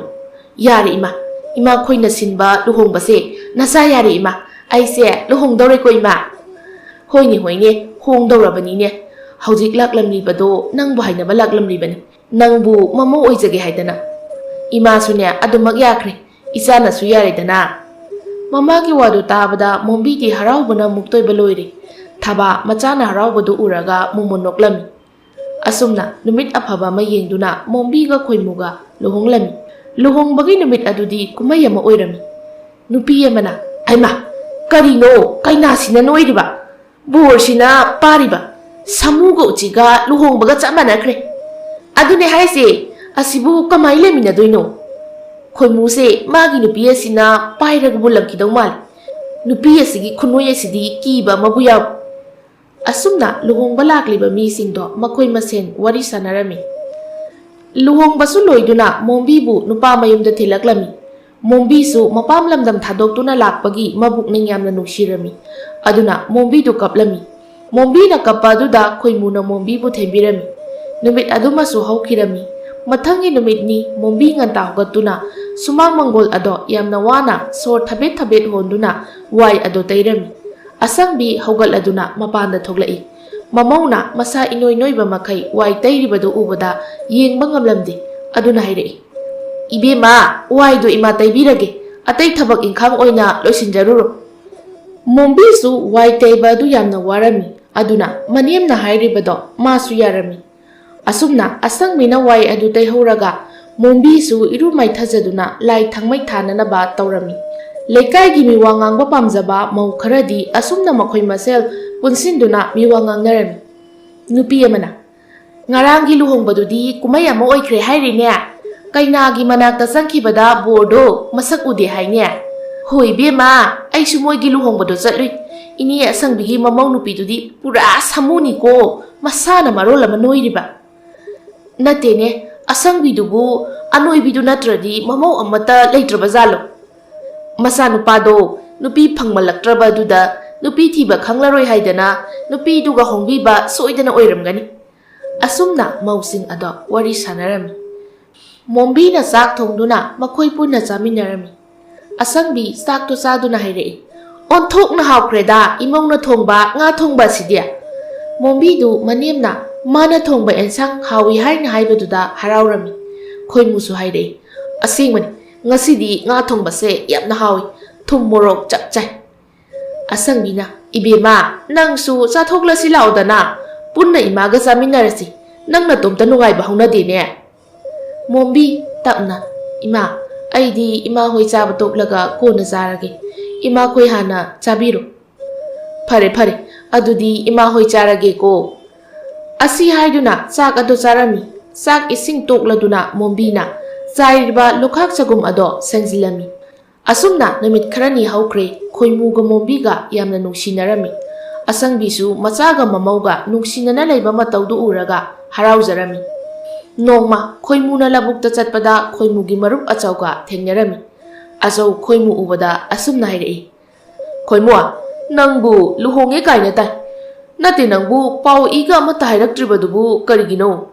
S1: ꯌꯥꯔꯦ ꯏꯃꯥ. ꯏꯃꯥ ꯈꯣꯏꯅ ꯁꯤꯟꯕ ꯂꯨꯍꯣꯡꯕꯁꯦ ꯅꯆꯥ ꯌꯥꯔꯦ ꯏꯃꯥ. ꯑꯩꯁꯦ ꯂꯨꯍꯣꯡꯗꯧꯔꯦꯀꯣ ꯏꯃꯥ. ꯍꯣꯏꯅꯦ ꯍꯣꯏꯅꯦ, ꯍꯣꯡꯗꯧꯔꯕꯅꯤꯅꯦ. ꯍꯧꯖꯤꯛ ꯂꯥꯛꯂꯝꯂꯤꯕꯗꯣ ꯅꯪꯕꯨ ꯍꯥꯏꯅꯕ ꯂꯥꯛꯂꯝꯂꯤꯕꯅꯤ. ꯅꯪꯕꯨ ꯃꯃꯧ ꯑꯣꯏꯖꯒꯦ ꯍꯥꯏꯗꯅ. ꯏꯃꯥꯁꯨꯅꯦ ꯑꯗꯨꯃꯛ ꯌꯥꯈ꯭ꯔꯦ. ꯏꯆꯥꯅꯁꯨ ꯌꯥꯔꯦꯗꯅ. ꯃꯃꯥꯒꯤ ꯋꯥꯗꯨ ꯇꯥꯕꯗ ꯃꯣꯝꯕꯤꯗꯤ ꯍꯔꯥꯎꯕꯅ ꯃꯨꯛꯇꯣꯏꯕ ꯂꯣꯏꯔꯦ. ꯊꯕꯥ ꯃꯆꯥꯅ ꯍꯔꯥꯎꯕꯗꯨ ꯎꯔꯒ ꯃꯣꯃꯣꯟ ꯅꯣꯛꯂꯝꯃꯤ. ꯑꯁꯨꯝꯅ ꯅꯨꯃꯤꯠ ꯑꯐꯕ ꯑꯃ ꯌꯦꯡꯗꯨꯅ ꯃꯣꯝꯕꯤꯒ ꯈꯣꯏꯃꯨꯒ ꯂꯨꯍꯣꯡꯂꯝꯃꯤ. ꯂꯨꯍꯣꯡꯕꯒꯤ ꯅꯨꯃꯤꯠ ꯑꯗꯨꯗꯤ ꯀꯨꯝꯍꯩ ꯑꯃ ꯑꯣꯏꯔꯝꯃꯤ. ꯅꯨꯄꯤ ꯑꯃꯅ "ꯍꯩꯃꯥ, ꯀꯔꯤꯅꯣ ꯀꯩꯅꯥꯁꯤꯅ ꯅꯣꯏꯔꯤꯕ? ꯕꯣꯔꯁꯤꯅ ꯄꯥꯔꯤꯕ? ꯁꯥꯃꯨꯒ ꯎꯆꯤꯒ ꯂꯨꯍꯣꯡꯕꯒ ꯆꯞ ꯃꯥꯟꯅꯈ꯭ꯔꯦ. ꯑꯗꯨꯅꯦ ꯍꯥꯏꯁꯦ, ꯑꯁꯤꯕꯨ ꯀꯃꯥꯏꯅ ꯂꯩꯃꯤꯟꯅꯗꯣꯏꯅꯣ? ꯈꯣꯏꯃꯨꯁꯦ ꯃꯥꯒꯤ ꯅꯨꯄꯤ ꯑꯁꯤꯅ ꯄꯥꯏꯔꯒꯕꯨ ꯂꯛꯈꯤꯗꯧ ꯃꯥꯜꯂꯤ. ꯅꯨꯄꯤ ꯑꯁꯤꯒꯤ ꯈꯨꯅꯣꯏ ꯑꯁꯤꯗꯤ ꯀꯤꯕ ꯑꯃꯕꯨ ꯌꯥꯎꯏ." ꯑꯁꯨꯝꯅ ꯂꯨꯍꯣꯡꯕ ꯂꯥꯛꯂꯤꯕ ꯃꯤꯁꯤꯡꯗꯣ ꯃꯈꯣꯏ ꯃꯁꯦꯟ ꯋꯥꯔꯤ ꯁꯥꯟꯅꯔꯝꯃꯤ. ꯂꯨꯍꯣꯡꯕꯁꯨ ꯂꯣꯏꯗꯨꯅ ꯃꯣꯝꯕꯤꯕꯨ ꯅꯨꯄꯥ ꯃꯌꯨꯝꯗ ꯊꯤꯜꯂꯛꯂꯝꯃꯤ. ꯃꯣꯝꯕꯤꯁꯨ ꯃꯄꯥꯝ ꯂꯝꯗꯝ ꯊꯥꯗꯣꯛꯇꯨꯅ ꯂꯥꯛꯄꯒꯤ ꯃꯕꯨꯛꯅꯤꯡ ꯌꯥꯝꯅ ꯅꯨꯡꯁꯤꯔꯝꯃꯤ. ꯑꯗꯨꯅ ꯃꯣꯝꯕꯤꯗꯨ ꯀꯞꯂꯝꯃꯤ. ꯃꯣꯝꯕꯤꯅ ꯀꯞꯄ ꯑꯗꯨꯗ ꯈꯣꯏꯃꯨꯅ ꯃꯣꯝꯕꯤꯕꯨ ꯊꯦꯝꯕꯤꯔꯝꯃꯤ. ꯅꯨꯃꯤꯠ ꯑꯗꯨꯃꯁꯨ ꯍꯧꯈꯤꯔꯝꯃꯤ. ꯃꯊꯪꯒꯤ ꯅꯨꯃꯤꯠꯅꯤ ꯃꯣꯝꯕꯤ ꯉꯟꯇꯥ ꯍꯧꯒꯠꯇꯨꯅ ꯁꯨꯃꯥꯡ ꯃꯪꯒꯣꯜ ꯑꯗꯣ ꯌꯥꯝꯅ ꯋꯥꯅ ꯁꯣꯔ ꯊꯕꯦꯠ ꯊꯕꯦꯠ ꯍꯣꯟꯗꯨꯅ ꯋꯥꯏ ꯑꯗꯣ ꯇꯩꯔꯝꯃꯤ. ꯑꯁꯪꯕꯤ ꯍꯧꯒꯠꯂꯗꯨꯅ ꯃꯄꯥꯟꯗ ꯊꯣꯛꯂꯛꯏ. ꯃꯃꯧꯅ ꯃꯁꯥ ꯏꯅꯣꯏ ꯅꯣꯏꯕ ꯃꯈꯩ ꯋꯥꯏ ꯇꯩꯔꯤꯕꯗꯨ ꯎꯕꯗ ꯌꯦꯡꯕ ꯉꯝꯂꯝꯗꯦ. ꯑꯗꯨꯅ ꯍꯥꯏꯔꯛꯏ, "이베마, ꯋꯥꯏꯗꯣ ꯏꯃꯥ ꯇꯩꯕꯤꯔꯒꯦ. ꯑꯇꯩ ꯊꯕꯛ ꯏꯪꯈꯥꯡ ꯑꯣꯏꯅ ꯂꯣꯏꯁꯤꯟꯖꯔꯨꯔꯣ." ꯃꯣꯝꯕꯤꯁꯨ ꯋꯥꯏ ꯇꯩꯕ ꯑꯗꯨ ꯌꯥꯝꯅ ꯋꯥꯔꯝꯃꯤ. ꯑꯗꯨꯅ ꯃꯅꯦꯝꯅ ꯍꯥꯏꯔꯤꯕꯗꯣ ꯃꯥꯁꯨ ꯌꯥꯔꯝꯃꯤ. ꯑꯁꯨꯝꯅ ꯑꯁꯪꯕꯤꯅ ꯋꯥꯏ ꯑꯗꯨ ꯇꯩꯍꯧꯔꯒ ꯃꯣꯝꯕꯤꯁꯨ ꯏꯔꯨ ꯃꯥꯏꯊꯖꯗꯨꯅ ꯂꯥꯏ ꯊꯥꯡꯃꯩ ꯊꯥꯅꯅꯕ ꯇꯧꯔꯝꯃꯤ. ꯂꯩꯀꯥꯏꯒꯤ ꯃꯤꯋꯥ ꯉꯥꯡꯕ ꯄꯥꯝꯖꯕ ꯃꯧ ꯈꯔꯗꯤ ꯑꯁꯨꯝꯅ ꯃꯈꯣꯏ ꯃꯁꯦꯜ ꯄꯨꯟꯁꯤꯟꯗꯨꯅ ꯃꯤꯋꯥ ꯉꯥꯡꯅꯔꯝꯃꯤ. ꯅꯨꯄꯤ ꯑꯃꯅ, "ꯉꯔꯥꯡꯒꯤ ꯂꯨꯍꯣꯡꯕꯗꯨꯗꯤ ꯀꯨꯝꯍꯩ ꯑꯃ ꯑꯣꯏꯈ꯭ꯔꯦ ꯍꯥꯏꯔꯤꯅꯦ. ꯀꯩꯅꯥꯒꯤ ꯃꯅꯥꯛꯇ ꯆꯪꯈꯤꯕꯗ ꯕꯣꯔꯗꯣ ꯃꯁꯛ ꯎꯗꯦ ꯍꯥꯏꯅꯦ." "ꯍꯣꯏ ꯏꯕꯦꯝꯃ, ꯑꯩꯁꯨ ꯃꯣꯏꯒꯤ ꯂꯨꯍꯣꯡꯕꯗꯣ ꯆꯠꯂꯨꯏ. ꯏꯅꯦ ꯑꯁꯪꯕꯤꯒꯤ ꯃꯃꯧ ꯅꯨꯄꯤꯗꯨꯗꯤ ꯄꯨꯔꯥ ꯁꯥꯃꯨꯅꯤꯀꯣ, ꯃꯁꯥꯅ ꯃꯔꯣꯜ ꯑꯃ ꯅꯣꯏꯔꯤꯕ." "ꯅꯠꯇꯦꯅꯦ, ꯑꯁꯪꯕꯤꯗꯨꯕꯨ ꯑꯅꯣꯏꯕꯤꯗꯨ ꯅꯠꯇ꯭ꯔꯗꯤ ꯃꯃꯧ ꯑꯃꯠꯇ ꯂꯩꯇ꯭ꯔꯕꯖꯥꯠꯂꯣ? ꯃꯆꯥꯅꯨꯄꯥꯗꯣ ꯅꯨꯄꯤ ꯐꯪꯃꯜꯂꯛꯇ꯭ꯔꯕ ꯑꯗꯨꯗ ꯅꯨꯄꯤ ꯊꯤꯕ ꯈꯪꯂꯔꯣꯏ ꯍꯥꯏꯗꯅ ꯅꯨꯄꯤꯗꯨꯒ ꯍꯣꯡꯕꯤꯕ ꯁꯣꯏꯗꯅ ꯑꯣꯏꯔꯝꯒꯅꯤ." ꯑꯁꯨꯝꯅ ꯃꯧꯁꯤꯡ ꯑꯗꯣ ꯋꯥꯔꯤ ꯁꯥꯟꯅꯔꯝꯃꯤ. ꯃꯣꯝꯕꯤꯅ ꯆꯥꯛ ꯊꯣꯡꯗꯨꯅ ꯃꯈꯣꯏ ꯄꯨꯟꯅ ꯆꯥꯃꯤꯟꯅꯔꯝꯃꯤ. ꯑꯁꯪꯕꯤ ꯆꯥꯛꯇꯨ ꯆꯥꯗꯨꯅ ꯍꯥꯏꯔꯛꯏ, "ꯑꯣꯟꯊꯣꯛꯅ ꯍꯥꯎꯈ꯭ꯔꯦꯗ ꯏꯃꯧꯅ ꯊꯣꯡꯕ ꯉꯥ ꯊꯣꯡꯕ ꯑꯁꯤꯗꯤ." ꯃꯣꯝꯕꯤꯗꯨ ꯃꯅꯦꯝꯅ ꯃꯥꯅ ꯊꯣꯡꯕ ꯑꯦꯟꯁꯥꯡ ꯍꯥꯎꯏ ꯍꯥꯏꯅ ꯍꯥꯏꯕꯗꯨꯗ ꯍꯔꯥꯎꯔꯝꯃꯤ. ꯈꯣꯏꯃꯨꯁꯨ ꯍꯥꯏꯔꯛꯏ, "ꯑꯁꯦꯡꯕꯅꯤ, ꯉꯁꯤꯗꯤ ꯉꯥ ꯊꯣꯡꯕꯁꯦ ꯌꯥꯝꯅ ꯍꯥꯎꯏ. ꯊꯨꯝ ꯃꯣꯔꯣꯛ ꯆꯞ ꯆꯥꯏ." ꯑꯁꯪꯕꯤꯅ, "이베마, ꯅꯪꯁꯨ ꯆꯥꯊꯣꯛꯂꯁꯤ ꯂꯥꯛꯑꯣꯗꯅ. ꯄꯨꯟꯅ ꯏꯃꯥꯒ ꯆꯥꯃꯤꯟꯅꯔꯁꯤ. ꯅꯪ ꯅꯇꯣꯝꯇ ꯅꯨꯡꯉꯥꯏꯕ ꯍꯧꯅꯗꯦꯅꯦ." ꯃꯣꯝꯕꯤ ꯇꯞꯅ, "ꯏꯃꯥ, ꯑꯩꯗꯤ ꯏꯃꯥ ꯍꯣꯏ ꯆꯥꯕ ꯇꯣꯛꯂꯒ ꯀꯣꯟꯅ ꯆꯥꯔꯒꯦ. ꯏꯃꯥ ꯈꯣꯏ ꯍꯥꯟꯅ ꯆꯥꯕꯤꯔꯣ." "ꯐꯔꯦ ꯐꯔꯦ, ꯑꯗꯨꯗꯤ ꯏꯃꯥ ꯍꯣꯏ ꯆꯥꯔꯒꯦꯀꯣ." ꯑꯁꯤ ꯍꯥꯏꯗꯨꯅ ꯆꯥꯛ ꯑꯗꯨ ꯆꯥꯔꯝꯃꯤ. ꯆꯥꯛ ꯏꯁꯤꯡ ꯇꯣꯛꯂꯗꯨꯅ ꯃꯣꯝꯕꯤꯅ ꯆꯥꯏꯔꯤꯕ ꯂꯨꯈꯥꯛ ꯆꯒꯨꯝ ꯑꯗꯣ ꯁꯦꯡꯖꯤꯜꯂꯝꯃꯤ. ꯑꯁꯨꯝꯅ ꯅꯨꯃꯤꯠ ꯈꯔꯅꯤ ꯍꯧꯈ꯭ꯔꯦ. ꯈꯣꯏꯃꯨꯒ ꯃꯣꯝꯕꯤꯒ ꯌꯥꯝꯅ ꯅꯨꯡꯁꯤꯅꯔꯝꯃꯤ. ꯑꯁꯪꯕꯤꯁꯨ ꯃꯆꯥꯒ ꯃꯃꯧꯒ ꯅꯨꯡꯁꯤꯅꯅ ꯂꯩꯕ ꯃꯇꯧꯗꯨ ꯎꯔꯒ ꯍꯔꯥꯎꯖꯔꯝꯃꯤ. ꯅꯣꯡꯃ ꯈꯣꯏꯃꯨꯅ ꯂꯧꯕꯨꯛꯇ ꯆꯠꯄꯗ ꯈꯣꯏꯃꯨꯒꯤ ꯃꯔꯨꯞ ꯑꯆꯧꯒ ꯊꯦꯡꯅꯔꯝꯃꯤ. ꯑꯆꯧ ꯈꯣꯏꯃꯨ ꯎꯕꯗ ꯑꯁꯨꯝꯅ ꯍꯥꯏꯔꯛꯏ, "ꯈꯣꯏꯃꯨ, ꯅꯪꯕꯨ ꯂꯨꯍꯣꯡꯉꯦ ꯀꯥꯏꯅ ꯇꯥꯏ. ꯅꯠꯇꯦ, ꯅꯪꯕꯨ ꯄꯥꯎ ꯏꯒ ꯑꯃꯠꯇ ꯍꯥꯏꯔꯛꯇ꯭ꯔꯤꯕꯗꯨꯕꯨ ꯀꯔꯤꯒꯤꯅꯣ?"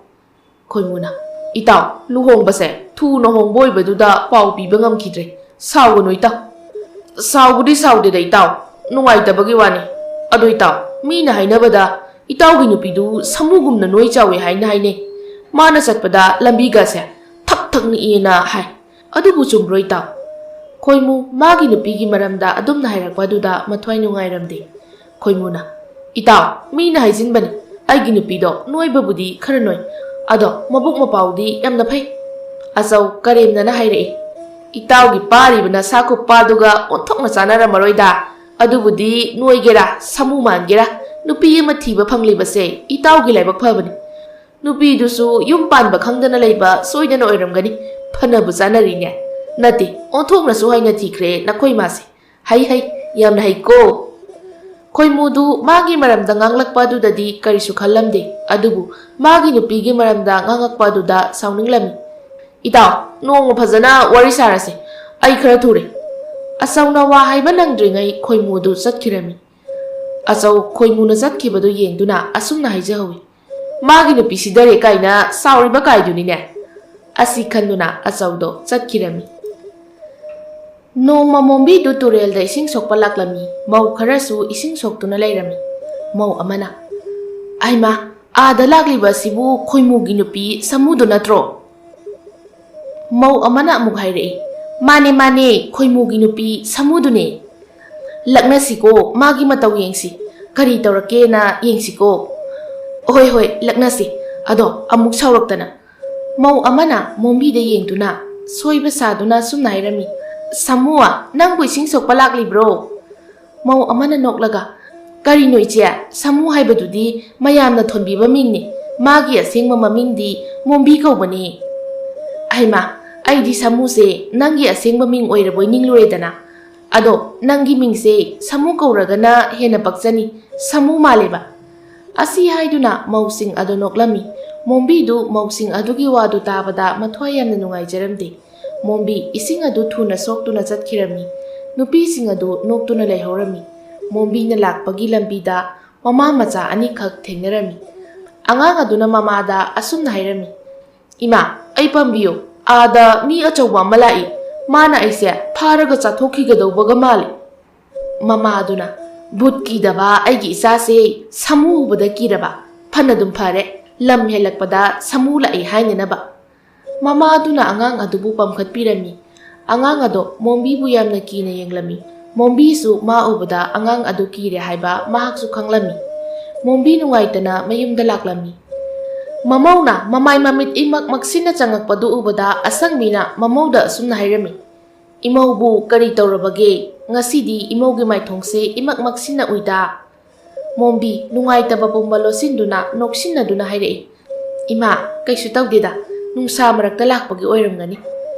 S1: ꯈꯣꯏꯃꯨꯅ, "ꯏꯇꯥꯎ, ꯂꯨꯍꯣꯡꯕꯁꯦ ꯊꯨꯅ ꯍꯣꯡꯕ ꯑꯣꯏꯕꯗꯨꯗ ꯄꯥꯎ ꯄꯤꯕ ꯉꯝꯈꯤꯗ꯭ꯔꯦ. ꯁꯥꯎꯒꯅꯨ ꯏꯇꯥꯎ." "ꯁꯥꯎꯕꯨꯗꯤ ꯁꯥꯎꯗꯦꯗ ꯏꯇꯥꯎ, ꯅꯨꯡꯉꯥꯏꯇꯕꯒꯤ ꯋꯥꯅꯤ. ꯑꯗꯣ ꯏꯇꯥꯎ, ꯃꯤꯅ ꯍꯥꯏꯅꯕꯗ ꯏꯇꯥꯎꯒꯤ ꯅꯨꯄꯤꯗꯨ ꯁꯥꯃꯨꯒꯨꯝꯅ ꯅꯣꯏ ꯆꯥꯎꯏ ꯍꯥꯏꯅ ꯍꯥꯏꯅꯩ. ꯃꯥꯅ ꯆꯠꯄꯗ ꯂꯝꯕꯤꯒꯁꯦ ꯊꯛ ꯊꯛ ꯅꯤꯛꯑꯦꯅ ꯍꯥꯏ. ꯑꯗꯨꯕꯨ ꯆꯨꯝꯕ꯭ꯔꯣ ꯏꯇꯥꯎ?" ꯈꯣꯏꯃꯨ ꯃꯥꯒꯤ ꯅꯨꯄꯤꯒꯤ ꯃꯔꯝꯗ ꯑꯗꯨꯝꯅ ꯍꯥꯏꯔꯛꯄ ꯑꯗꯨꯗ ꯃꯊ꯭ꯋꯥꯏ ꯅꯨꯡꯉꯥꯏꯔꯝꯗꯦ. ꯈꯣꯏꯃꯨꯅ, "ꯏꯇꯥꯎ, ꯃꯤꯅ ꯍꯥꯏꯖꯤꯟꯕꯅꯤ. ꯑꯩꯒꯤ ꯅꯨꯄꯤꯗꯣ ꯅꯣꯏꯕꯕꯨꯗꯤ ꯈꯔ ꯅꯣꯏ, ꯑꯗꯣ ꯃꯕꯨꯛ ꯃꯄꯥꯎꯗꯤ ꯌꯥꯝꯅ ꯐꯩ." ꯑꯆꯧ ꯀꯔꯦꯝꯅꯅ ꯍꯥꯏꯔꯛꯏ, "ꯏꯇꯥꯎꯒꯤ ꯄꯥꯔꯤꯕ ꯅꯁꯥ ꯈꯨꯄꯥꯗꯨꯒ ꯑꯣꯟꯊꯣꯛꯅ ꯆꯥꯅꯔꯝꯃꯔꯣꯏꯗ. ꯑꯗꯨꯕꯨꯗꯤ ꯅꯣꯏꯒꯦꯔꯥ ꯁꯥꯃꯨ ꯃꯥꯟꯒꯦꯔꯥ ꯅꯨꯄꯤ ꯑꯃ ꯊꯤꯕ ꯐꯪꯂꯤꯕꯁꯦ ꯏꯇꯥꯎꯒꯤ ꯂꯥꯏꯕꯛ ꯐꯕꯅꯤ. ꯅꯨꯄꯤꯗꯨꯁꯨ ꯌꯨꯝ ꯄꯥꯟꯕ ꯈꯪꯗꯅ ꯂꯩꯕ ꯁꯣꯏꯗꯅ ꯑꯣꯏꯔꯝꯒꯅꯤ ꯐꯅꯕꯨ ꯆꯥꯅꯔꯤꯅꯦ ꯅꯠꯇꯦ ꯑꯣꯟꯊꯣꯛꯅꯁꯨ ꯍꯩꯅ ꯊꯤꯈ꯭ꯔꯦ ꯅꯈꯣꯏ ꯃꯥꯁꯦ ꯍꯩ ꯌꯥꯝꯅ ꯍꯩꯀꯣ ꯈꯣꯏꯃꯨꯗꯨ ꯃꯥꯒꯤ ꯃꯔꯝꯗ ꯉꯥꯡꯂꯛꯄ ꯑꯗꯨꯗꯗꯤ ꯀꯔꯤꯁꯨ ꯈꯜꯂꯝꯗꯦ ꯑꯗꯨꯕꯨ ꯃꯥꯒꯤ ꯅꯨꯄꯤꯒꯤ ꯃꯔꯝꯗ ꯉꯥꯡꯂꯛꯄ ꯑꯗꯨꯗ ꯁꯥꯎꯅꯤꯡꯂꯝꯃꯤ ꯏꯇꯥꯎ ꯅꯣꯡꯃ ꯐꯖꯅ ꯋꯥꯔꯤ ꯁꯥꯔꯁꯦ ꯑꯩ ꯈꯔ ꯊꯨꯔꯦ ꯑꯆꯧꯅ ꯋꯥ ꯍꯥꯏꯕ ꯅꯪꯗ꯭ꯔꯤꯉꯩ ꯈꯣꯏꯃꯨꯗꯨ ꯆꯠꯈꯤꯔꯝꯃꯤ ꯑꯆꯧ ꯈꯣꯏꯃꯨꯅ ꯆꯠꯈꯤꯕꯗꯨ ꯌꯦꯡꯗꯨꯅ ꯑꯁꯨꯝꯅ ꯍꯥꯏꯖꯍꯧꯏ ꯃꯥꯒꯤ ꯅꯨꯄꯤ ꯁꯤꯗꯔꯦ ꯀꯥꯏꯅ ꯁꯥꯎꯔꯤꯕ ꯀꯥꯏꯗꯨꯅꯤꯅꯦ ꯑꯁꯤ ꯈꯟꯗꯨꯅ ꯑꯆꯧꯗꯣ ꯆꯠꯈꯤꯔꯝꯃꯤ ꯅꯣꯡꯃ ꯃꯣꯝꯕꯤꯗꯨ ꯇꯨꯔꯦꯜꯗ ꯏꯁꯤꯡ ꯁꯣꯛꯄ ꯂꯥꯛꯂꯝꯃꯤ ꯃꯧ ꯈꯔꯁꯨ ꯏꯁꯤꯡ ꯁꯣꯛꯇꯨꯅ ꯂꯩꯔꯝꯃꯤ ꯃꯧ ꯑꯃꯅ ꯑꯩꯃꯥ ꯑꯥꯗ ꯂꯥꯛꯂꯤꯕ ꯑꯁꯤꯕꯨ ꯈꯣꯏꯃꯨꯒꯤ ꯅꯨꯄꯤ ꯁꯃꯨꯗꯨ ꯅꯠꯇ꯭ꯔꯣ ꯃꯧ ꯑꯃꯅ ꯑꯃꯨꯛ ꯍꯥꯏꯔꯛꯏ ꯃꯥꯅꯦ ꯈꯣꯏꯃꯨꯒꯤ ꯅꯨꯄꯤ ꯁꯃꯨꯗꯨꯅꯦ ꯂꯛꯅꯁꯤꯀꯣ ꯃꯥꯒꯤ ꯃꯇꯧ ꯌꯦꯡꯁꯤ ꯀꯔꯤ ꯇꯧꯔꯛꯀꯦꯅ ꯌꯦꯡꯁꯤꯀꯣ ꯍꯣꯏ ꯂꯛꯅꯁꯤ ꯑꯗꯣ ꯑꯃꯨꯛ ꯁꯥꯎꯔꯛꯇꯅ ꯃꯧ ꯑꯃꯅ ꯃꯣꯝꯕꯤꯗ ꯌꯦꯡꯗꯨꯅ ꯁꯣꯏꯕ ꯁꯥꯗꯨꯅ ꯁꯨꯝꯅ ꯍꯥꯏꯔꯝꯃꯤ ꯁꯃꯨ ꯅꯪꯕꯨ ꯏꯁꯤꯡ ꯁꯣꯛꯄ ꯂꯥꯛꯂꯤꯕ꯭ꯔꯣ ꯃꯧ ꯑꯃꯅ ꯅꯣꯛꯂꯒ ꯀꯔꯤꯅꯣ ꯏꯆꯦ ꯁꯃꯨ ꯍꯥꯏꯕꯗꯨꯗꯤ ꯃꯌꯥꯝꯅ ꯊꯣꯟꯕꯤꯕ ꯃꯤꯡꯅꯤ ꯃꯥꯒꯤ ꯑꯁꯦꯡꯕ ꯃꯃꯤꯡꯗꯤ ꯃꯣꯝꯕꯤ ꯀꯧꯕꯅꯤ ꯍꯩꯃꯥ ꯑꯩꯗꯤ ꯁꯃꯨꯁꯦ ꯅꯪꯒꯤ ꯑꯁꯦꯡꯕ ꯃꯤꯡ ꯑꯣꯏꯔꯕꯣꯏ ꯅꯤꯡꯂꯨꯔꯦꯗꯅ ꯑꯗꯣ ꯅꯪꯒꯤ ꯃꯤꯡꯁꯦ ꯁꯃꯨ ꯀꯧꯔꯒꯅ ꯍꯦꯟꯅ ꯄꯛꯆꯅꯤ ꯁꯃꯨ ꯃꯥꯜꯂꯦꯕ ꯑꯁꯤ ꯍꯥꯏꯗꯨꯅ ꯃꯧꯁꯤꯡ ꯑꯗꯨ ꯅꯣꯛꯂꯝꯃꯤ ꯃꯣꯝꯕꯤꯗꯨ ꯃꯧꯁꯤꯡ ꯑꯗꯨꯒꯤ ꯋꯥꯗꯨ ꯇꯥꯕꯗ ꯃꯊ꯭ꯋꯥꯏ ꯌꯥꯝꯅ ꯅꯨꯡꯉꯥꯏꯖꯔꯝꯗꯦ ꯃꯣꯝꯕꯤ ꯏꯁꯤꯡ ꯑꯗꯨ ꯊꯨꯅ ꯁꯣꯛꯇꯨꯅ ꯆꯠꯈꯤꯔꯝꯃꯤ ꯅꯨꯄꯤꯁꯤꯡ ꯑꯗꯨ ꯅꯣꯛꯇꯨꯅ ꯂꯩꯍꯧꯔꯝꯃꯤ ꯃꯣꯝꯕꯤꯅ ꯂꯥꯛꯄꯒꯤ ꯂꯝꯕꯤꯗ ꯃꯃꯥ ꯃꯆꯥ ꯑꯅꯤꯈꯛ ꯊꯦꯡꯅꯔꯝꯃꯤ ꯑꯉꯥꯡ ꯑꯗꯨꯅ ꯃꯃꯥꯗ ꯑꯁꯨꯝꯅ ꯍꯥꯏꯔꯝꯃꯤ ꯏꯃꯥ ꯑꯩ ꯄꯥꯝꯕꯤꯌꯨ ꯑꯥꯗ ꯃꯤ ꯑꯆꯧꯕ ꯑꯃ ꯂꯥꯛꯏ ꯃꯥꯅ ꯑꯩꯁꯦ ꯐꯥꯔꯒ ꯆꯥꯊꯣꯛꯈꯤꯒꯗꯧꯕꯒ ꯃꯥꯜꯂꯤ ꯃꯃꯥ ꯑꯗꯨꯅ ꯚꯨꯠ ꯀꯤꯗꯕ ꯑꯩꯒꯤ ꯏꯆꯥꯁꯦ ꯁꯃꯨ ꯎꯕꯗ ꯀꯤꯔꯕ ꯐꯅꯗꯨꯝ ꯐꯔꯦ ꯂꯝ ꯍꯦꯜꯂꯛꯄꯗ ꯁꯃꯨ ꯂꯥꯛꯏ ꯍꯥꯏꯅꯅꯕ ꯃꯃꯥ ꯑꯗꯨꯅ ꯑꯉꯥꯡ ꯑꯗꯨꯕꯨ ꯄꯝꯈꯠꯄꯤꯔꯝꯃꯤ ꯑꯉꯥꯡ ꯑꯗꯣ ꯃꯣꯝꯕꯤꯕꯨ ꯌꯥꯝꯅ ꯀꯤꯅ ꯌꯦꯡꯂꯝꯃꯤ ꯃꯣꯝꯕꯤꯁꯨ ꯃꯥ ꯎꯕꯗ ꯑꯉꯥꯡ ꯑꯗꯨ ꯀꯤꯔꯦ ꯍꯥꯏꯕ ꯃꯍꯥꯛꯁꯨ ꯈꯪꯂꯝꯃꯤ ꯃꯣꯝꯕꯤ ꯅꯨꯡꯉꯥꯏꯇꯅ ꯃꯌꯨꯝꯗ ꯂꯥꯛꯂꯝꯃꯤ ꯃꯃꯧꯅ ꯃꯃꯥꯏ ꯃꯃꯤꯠ ꯏꯃꯛ ꯃꯛꯁꯤꯟꯅ ꯆꯪꯉꯛꯄꯗꯨ ꯎꯕꯗ ꯑꯁꯪꯕꯤꯅ ꯃꯃꯧꯗ ꯑꯁꯨꯝꯅ ꯍꯥꯏꯔꯝꯃꯤ ꯏꯃꯧꯕꯨ ꯀꯔꯤ ꯇꯧꯔꯕꯒꯦ ꯉꯁꯤꯗꯤ ꯏꯃꯧꯒꯤ ꯃꯥꯏꯊꯣꯡꯁꯦ ꯏꯃꯛ ꯃꯛꯁꯤꯟꯅ ꯎꯏꯗ ꯃꯣꯝꯕꯤ ꯅꯨꯡꯉꯥꯏꯇꯕ ꯄꯨꯝꯕ ꯂꯣꯠꯁꯤꯟꯗꯨꯅ ꯅꯣꯛꯁꯤꯟꯅꯗꯨꯅ ꯍꯥꯏꯔꯛꯏ ꯏꯃꯥ ꯀꯩꯁꯨ ꯇꯧꯗꯦꯗ ꯅꯨꯡꯁꯥ ꯃꯔꯛꯇ ꯂꯥꯛꯄꯒꯤ ꯑꯣꯏꯔꯝꯒꯅꯤ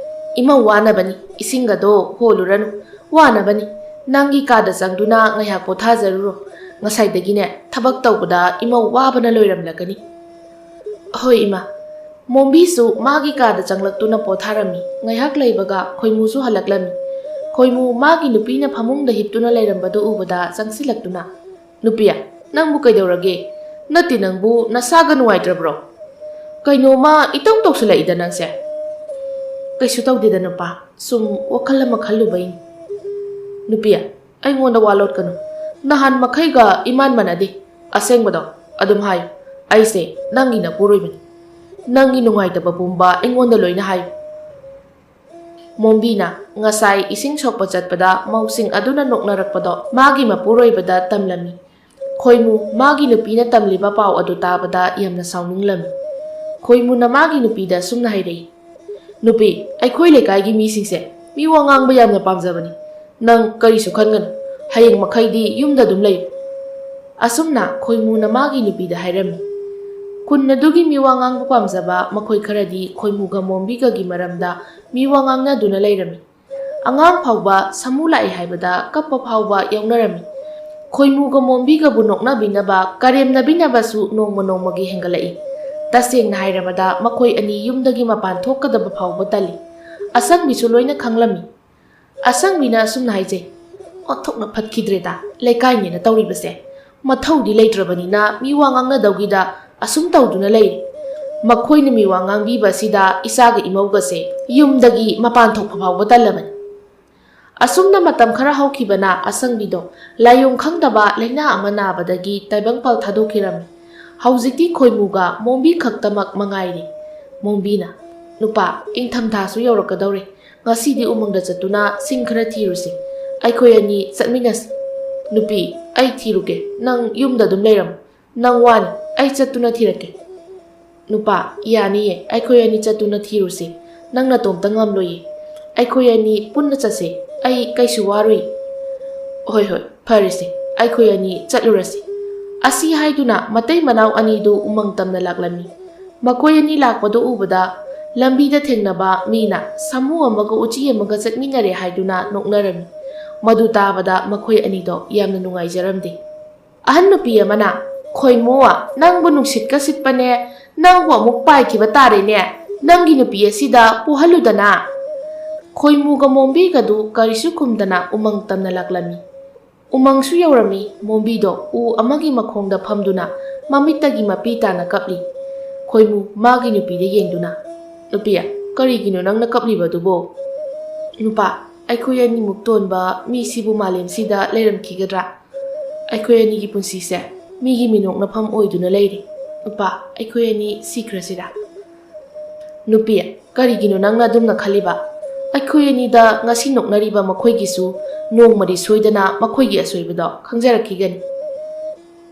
S1: ꯏꯃꯧ ꯋꯥꯅꯕꯅꯤ ꯏꯁꯤꯡꯒꯗꯣ ꯍꯣꯜꯂꯨꯔꯅꯨ ꯋꯥꯅꯕꯅꯤ ꯅꯪꯒꯤ ꯀꯥꯗ ꯆꯪꯗꯨꯅ ꯉꯥꯏꯍꯥꯛ ꯄꯣꯊꯥꯖꯔꯨꯔꯣ ꯉꯁꯥꯏꯗꯒꯤꯅꯦ ꯊꯕꯛ ꯇꯧꯕꯗ ꯏꯃꯧ ꯋꯥꯕꯅ ꯂꯣꯏꯔꯝꯂꯒꯅꯤ ꯍꯣꯏ ꯏꯃꯥ ꯃꯣꯝꯕꯤꯁꯨ ꯃꯥꯒꯤ ꯀꯥꯗ ꯆꯪꯂꯛꯇꯨꯅ ꯄꯣꯊꯥꯔꯝꯃꯤ ꯉꯥꯏꯍꯥꯛ ꯂꯩꯕꯒ ꯈꯣꯏꯃꯨꯁꯨ ꯍꯜꯂꯛꯂꯝꯃꯤ ꯈꯣꯏꯃꯨ ꯃꯥꯒꯤ ꯅꯨꯄꯤꯅ ꯐꯃꯨꯡꯗ ꯍꯤꯞꯇꯨꯅ ꯂꯩꯔꯝꯕꯗꯨ ꯎꯕꯗ ꯆꯪꯁꯤꯜꯂꯛꯇꯨꯅ ꯅꯨꯄꯤ ꯅꯪꯕꯨ ꯀꯩꯗꯧꯔꯒꯦ ꯅꯠꯇꯦ ꯅꯪꯕꯨ ꯅꯁꯥꯒ ꯅꯨꯡꯉꯥꯏꯇ꯭ꯔꯕ꯭ꯔꯣ ꯀꯩꯅꯣꯃ ꯏꯇꯧ ꯇꯧꯁꯤꯜꯂꯛꯏꯗ ꯅꯪꯁꯦ ꯀꯩꯁꯨ ꯇꯧꯗꯦꯗ ꯅꯨꯄꯥ ꯁꯨꯝ ꯋꯥꯈꯜ ꯑꯃ ꯈꯜꯂꯨꯕꯩꯅꯤ ꯅꯨꯄꯤ ꯑꯩꯉꯣꯟꯗ ꯋꯥ ꯂꯣꯠꯀꯅꯨ ꯅꯍꯥꯟ ꯃꯈꯩꯒ ꯏꯃꯥꯟ ꯃꯥꯟꯅꯗꯦ ꯑꯁꯦꯡꯕꯗꯣ ꯑꯗꯨꯝ ꯍꯥꯏꯌꯨ ꯑꯩꯁꯦ ꯅꯪꯒꯤ ꯅꯄꯨꯔꯣꯏꯕꯅꯤ ꯅꯪꯒꯤ ꯅꯨꯡꯉꯥꯏꯇꯕ ꯄꯨꯝꯕ ꯑꯩꯉꯣꯟꯗ ꯂꯣꯏꯅ ꯍꯥꯏꯌꯨ ꯃꯣꯝꯕꯤꯅ ꯉꯁꯥꯏ ꯏꯁꯤꯡ ꯁꯣꯛꯄ ꯆꯠꯄꯗ ꯃꯧꯁꯤꯡ ꯑꯗꯨꯅ ꯅꯣꯛꯅꯔꯛꯄꯗꯣ ꯃꯥꯒꯤ ꯃꯄꯨꯔꯣꯏꯕꯗ ꯇꯝꯂꯝꯃꯤ ꯈꯣꯏꯃꯨ ꯃꯥꯒꯤ ꯅꯨꯄꯤꯅ ꯇꯝꯂꯤꯕ ꯄꯥꯎ ꯑꯗꯨ ꯇꯥꯕꯗ ꯌꯥꯝꯅ ꯁꯥꯎꯅꯤꯡꯂꯝꯃꯤ ꯈꯣꯏꯃꯨꯅ ꯃꯥꯒꯤ ꯅꯨꯄꯤꯗ ꯁꯨꯝꯅ ꯍꯥꯏꯔꯛꯏ ꯅꯨꯄꯤ ꯑꯩꯈꯣꯏ ꯂꯩꯀꯥꯏꯒꯤ ꯃꯤꯁꯤꯡꯁꯦ ꯃꯤ ꯋꯥ ꯉꯥꯡꯕ ꯌꯥꯝꯅ ꯄꯥꯝꯖꯕꯅꯤ ꯅꯪ ꯀꯔꯤꯁꯨ ꯈꯟꯒꯅꯨ ꯍꯌꯦꯡ ꯃꯈꯩꯗꯤ ꯌꯨꯝꯗ ꯑꯗꯨꯝ ꯂꯩꯌꯨ ꯑꯁꯨꯝꯅ ꯈꯣꯏꯃꯨꯅ ꯃꯥꯒꯤ ꯅꯨꯄꯤꯗ ꯍꯥꯏꯔꯝꯃꯤ ꯈꯨꯟ ꯑꯗꯨꯒꯤ ꯃꯤꯋꯥ ꯉꯥꯡꯕ ꯄꯥꯝꯖꯕ ꯃꯈꯣꯏ ꯈꯔꯗꯤ ꯈꯣꯏꯃꯨꯒ ꯃꯣꯝꯕꯤꯒꯒꯤ ꯃꯔꯝꯗ ꯃꯤꯋꯥ ꯉꯥꯡꯅꯗꯨꯅ ꯂꯩꯔꯝꯃꯤ ꯑꯉꯥꯡ ꯐꯥꯎꯕ ꯁꯃꯨ ꯂꯥꯛꯏ ꯍꯥꯏꯕꯗ ꯀꯞꯄ ꯐꯥꯎꯕ ꯌꯥꯎꯅꯔꯝꯃꯤ ꯈꯣꯏꯃꯨꯒ ꯃꯣꯝꯕꯤꯒꯕꯨ ꯅꯣꯛꯅꯕꯤꯅꯕ ꯀꯔꯦꯝꯅꯕꯤꯅꯕꯁꯨ ꯅꯣꯡꯃ ꯅꯣꯡꯃꯒꯤ ꯍꯦꯟꯒꯠꯂꯛꯏ ꯇꯁꯦꯡꯅ ꯍꯥꯏꯔꯕꯗ ꯃꯈꯣꯏ ꯑꯅꯤ ꯌꯨꯝꯗꯒꯤ ꯃꯄꯥꯟ ꯊꯣꯛꯀꯗꯕ ꯐꯥꯎꯕ ꯇꯜꯂꯤ ꯑꯁꯪꯕꯤꯁꯨ ꯂꯣꯏꯅ ꯈꯪꯂꯝꯃꯤ ꯑꯁꯪꯕꯤꯅ ꯑꯁꯨꯝꯅ ꯍꯥꯏꯖꯩ ꯑꯣꯟꯊꯣꯛꯅ ꯐꯠꯈꯤꯗ꯭ꯔꯦꯗ ꯂꯩꯀꯥꯏꯅꯦꯅ ꯇꯧꯔꯤꯕꯁꯦ ꯃꯊꯧꯗꯤ ꯂꯩꯇ꯭ꯔꯕꯅꯤꯅ ꯃꯤꯋꯥ ꯉꯥꯡꯅꯗꯧꯒꯤꯗ ꯑꯁꯨꯝ ꯇꯧꯗꯨꯅ ꯂꯩꯔꯤ ꯃꯈꯣꯏꯅ ꯃꯤꯋꯥ ꯉꯥꯡꯕꯤꯕ ꯑꯁꯤꯗ ꯏꯆꯥꯒ ꯏꯃꯧꯒꯁꯦ ꯌꯨꯝꯗꯒꯤ ꯃꯄꯥꯟ ꯊꯣꯛꯄ ꯐꯥꯎꯕ ꯇꯜꯂꯕꯅꯤ ꯑꯁꯨꯝꯅ ꯃꯇꯝ ꯈꯔ ꯍꯧꯈꯤꯕꯅ ꯑꯁꯪꯕꯤꯗꯣ ꯂꯥꯏꯑꯣꯡ ꯈꯪꯗꯕ ꯂꯩꯅꯥ ꯑꯃ ꯅꯥꯕꯗꯒꯤ ꯇꯥꯏꯕꯪꯄꯥꯜ ꯊꯥꯗꯣꯛꯈꯤꯔꯝꯃꯤ ꯍꯧꯖꯤꯛꯇꯤ ꯈꯣꯏꯃꯨꯒ ꯃꯣꯝꯕꯤ ꯈꯛꯇꯃꯛ ꯃꯉꯥꯏꯔꯤ ꯃꯣꯝꯕꯤꯅ ꯅꯨꯄꯥ ꯏꯪꯊꯝꯊꯥꯁꯨ ꯌꯧꯔꯛꯀꯗꯧꯔꯦ ꯉꯁꯤꯗꯤ ꯎꯃꯪꯗ ꯆꯠꯇꯨꯅ ꯁꯤꯡ ꯈꯔ ꯊꯤꯔꯨꯁꯤ ꯑꯩꯈꯣꯏ ꯑꯅꯤ ꯆꯠꯃꯤꯟꯅꯁꯤ ꯅꯨꯄꯤ ꯑꯩ ꯊꯤꯔꯨꯒꯦ ꯅꯪ ꯌꯨꯝꯗ ꯑꯗꯨꯝ ꯂꯩꯔꯝꯃꯨ ꯅꯪ ꯋꯥꯅꯤ ꯑꯩ ꯆꯠꯇꯨꯅ ꯊꯤꯔꯛꯀꯦ ꯅꯨꯄꯥ ꯌꯥꯅꯤꯌꯦ ꯑꯩꯈꯣꯏ ꯑꯅꯤ ꯆꯠꯇꯨꯅ ꯊꯤꯔꯨꯁꯤ ꯅꯪ ꯅꯇꯣꯝꯇ ꯉꯝꯂꯣꯏꯌꯦ ꯑꯩꯈꯣꯏ ꯑꯅꯤ ꯄꯨꯟꯅ ꯆꯠꯁꯤ ꯑꯩ ꯀꯩꯁꯨ ꯋꯥꯔꯨꯏ ꯍꯣꯏ ꯐꯔꯦꯁꯦ ꯑꯩꯈꯣꯏ ꯑꯅꯤ ꯆꯠꯂꯨꯔꯁꯤ ꯑꯁꯤ ꯍꯥꯏꯗꯨꯅ ꯃꯇꯩ ꯃꯅꯥꯎ ꯑꯅꯤꯗꯨ ꯎꯃꯪ ꯇꯝꯅ ꯂꯥꯛꯂꯝꯃꯤ ꯃꯈꯣꯏ ꯑꯅꯤ ꯂꯥꯛꯄꯗꯨ ꯎꯕꯗ ꯂꯝꯕꯤꯗ ꯊꯦꯡꯅꯕ ꯃꯤꯅ ꯁꯥꯃꯨ ꯑꯃꯒ ꯎꯆꯤ ꯑꯃꯒ ꯆꯠꯃꯤꯟꯅꯔꯦ ꯍꯥꯏꯗꯨꯅ ꯅꯣꯛꯅꯔꯝꯃꯤ꯫ ꯃꯗꯨ ꯇꯥꯕꯗ ꯃꯈꯣꯏ ꯑꯅꯤꯗꯣ ꯌꯥꯝꯅ ꯅꯨꯡꯉꯥꯏꯖꯔꯝꯗꯦ꯫ ꯑꯍꯟ ꯅꯨꯄꯤ ꯑꯃꯅ "ꯈꯣꯏꯃꯨ, ꯅꯪꯕꯨ ꯅꯨꯡꯁꯤꯠꯀ ꯁꯤꯠꯄꯅꯦ, ꯅꯪꯕꯨ ꯑꯃꯨꯛ ꯄꯥꯏꯈꯤꯕ ꯇꯥꯔꯦꯅꯦ, ꯅꯪꯒꯤ ꯅꯨꯄꯤ ꯑꯁꯤꯗ ꯄꯨꯍꯜꯂꯨꯗꯅ"꯫ ꯈꯣꯏꯃꯨꯒ ꯃꯣꯝꯕꯤꯒꯗꯨ ꯀꯔꯤꯁꯨ ꯈꯨꯝꯗꯅ ꯎꯃꯪ ꯇꯝꯅ ꯂꯥꯛꯂꯝꯃꯤ꯫ ꯎꯃꯪꯁꯨ ꯌꯧꯔꯝꯃꯤ꯫ ꯃꯣꯝꯕꯤꯗꯣ ꯎ ꯑꯃꯒꯤ ꯃꯈꯣꯡꯗ ꯐꯝꯗꯨꯅ ꯃꯃꯤꯠꯇꯒꯤ ꯃꯄꯤ ꯇꯥꯅ ꯀꯞꯂꯤ꯫ ꯈꯣꯏꯃꯨ ꯃꯥꯒꯤ ꯅꯨꯄꯤꯗ ꯌꯦꯡꯗꯨꯅ "ꯅꯨꯄꯤ, ꯀꯔꯤꯒꯤꯅꯣ ꯅꯪꯅ ꯀꯞꯂꯤꯕꯗꯨꯕꯣ?" "ꯅꯨꯄꯥ, ꯑꯩꯈꯣꯏ ꯑꯅꯤꯃꯨꯛ ꯇꯣꯟꯕ ꯃꯤꯁꯤꯕꯨ ꯃꯥꯂꯦꯝꯁꯤꯗ ꯂꯩꯔꯝꯈꯤꯒꯗ꯭ꯔꯥ? ꯑꯩꯈꯣꯏ ꯑꯅꯤꯒꯤ ꯄꯨꯟꯁꯤꯁꯦ ꯃꯤꯒꯤ ꯃꯤꯅꯣꯛꯅꯐꯝ ꯑꯣꯏꯗꯨꯅ ꯂꯩꯔꯤ꯫ ꯅꯨꯄꯥ, ꯑꯩꯈꯣꯏ ꯑꯅꯤ ꯁꯤꯈ꯭ꯔꯁꯤꯔꯥ?" "ꯅꯨꯄꯤ, ꯀꯔꯤꯒꯤꯅꯣ ꯅꯪꯅ ꯑꯗꯨꯝꯅ ꯈꯜꯂꯤꯕ? ꯑꯩꯈꯣꯏ ꯑꯅꯤꯗ ꯉꯁꯤ ꯅꯣꯛꯅꯔꯤꯕ ꯃꯈꯣꯏꯒꯤꯁꯨ ꯅꯣꯡꯃꯗꯤ ꯁꯣꯏꯗꯅ ꯃꯈꯣꯏꯒꯤ ꯑꯁꯣꯏꯕꯗꯣ ꯈꯪꯖꯔꯛꯈꯤꯒꯅꯤ꯫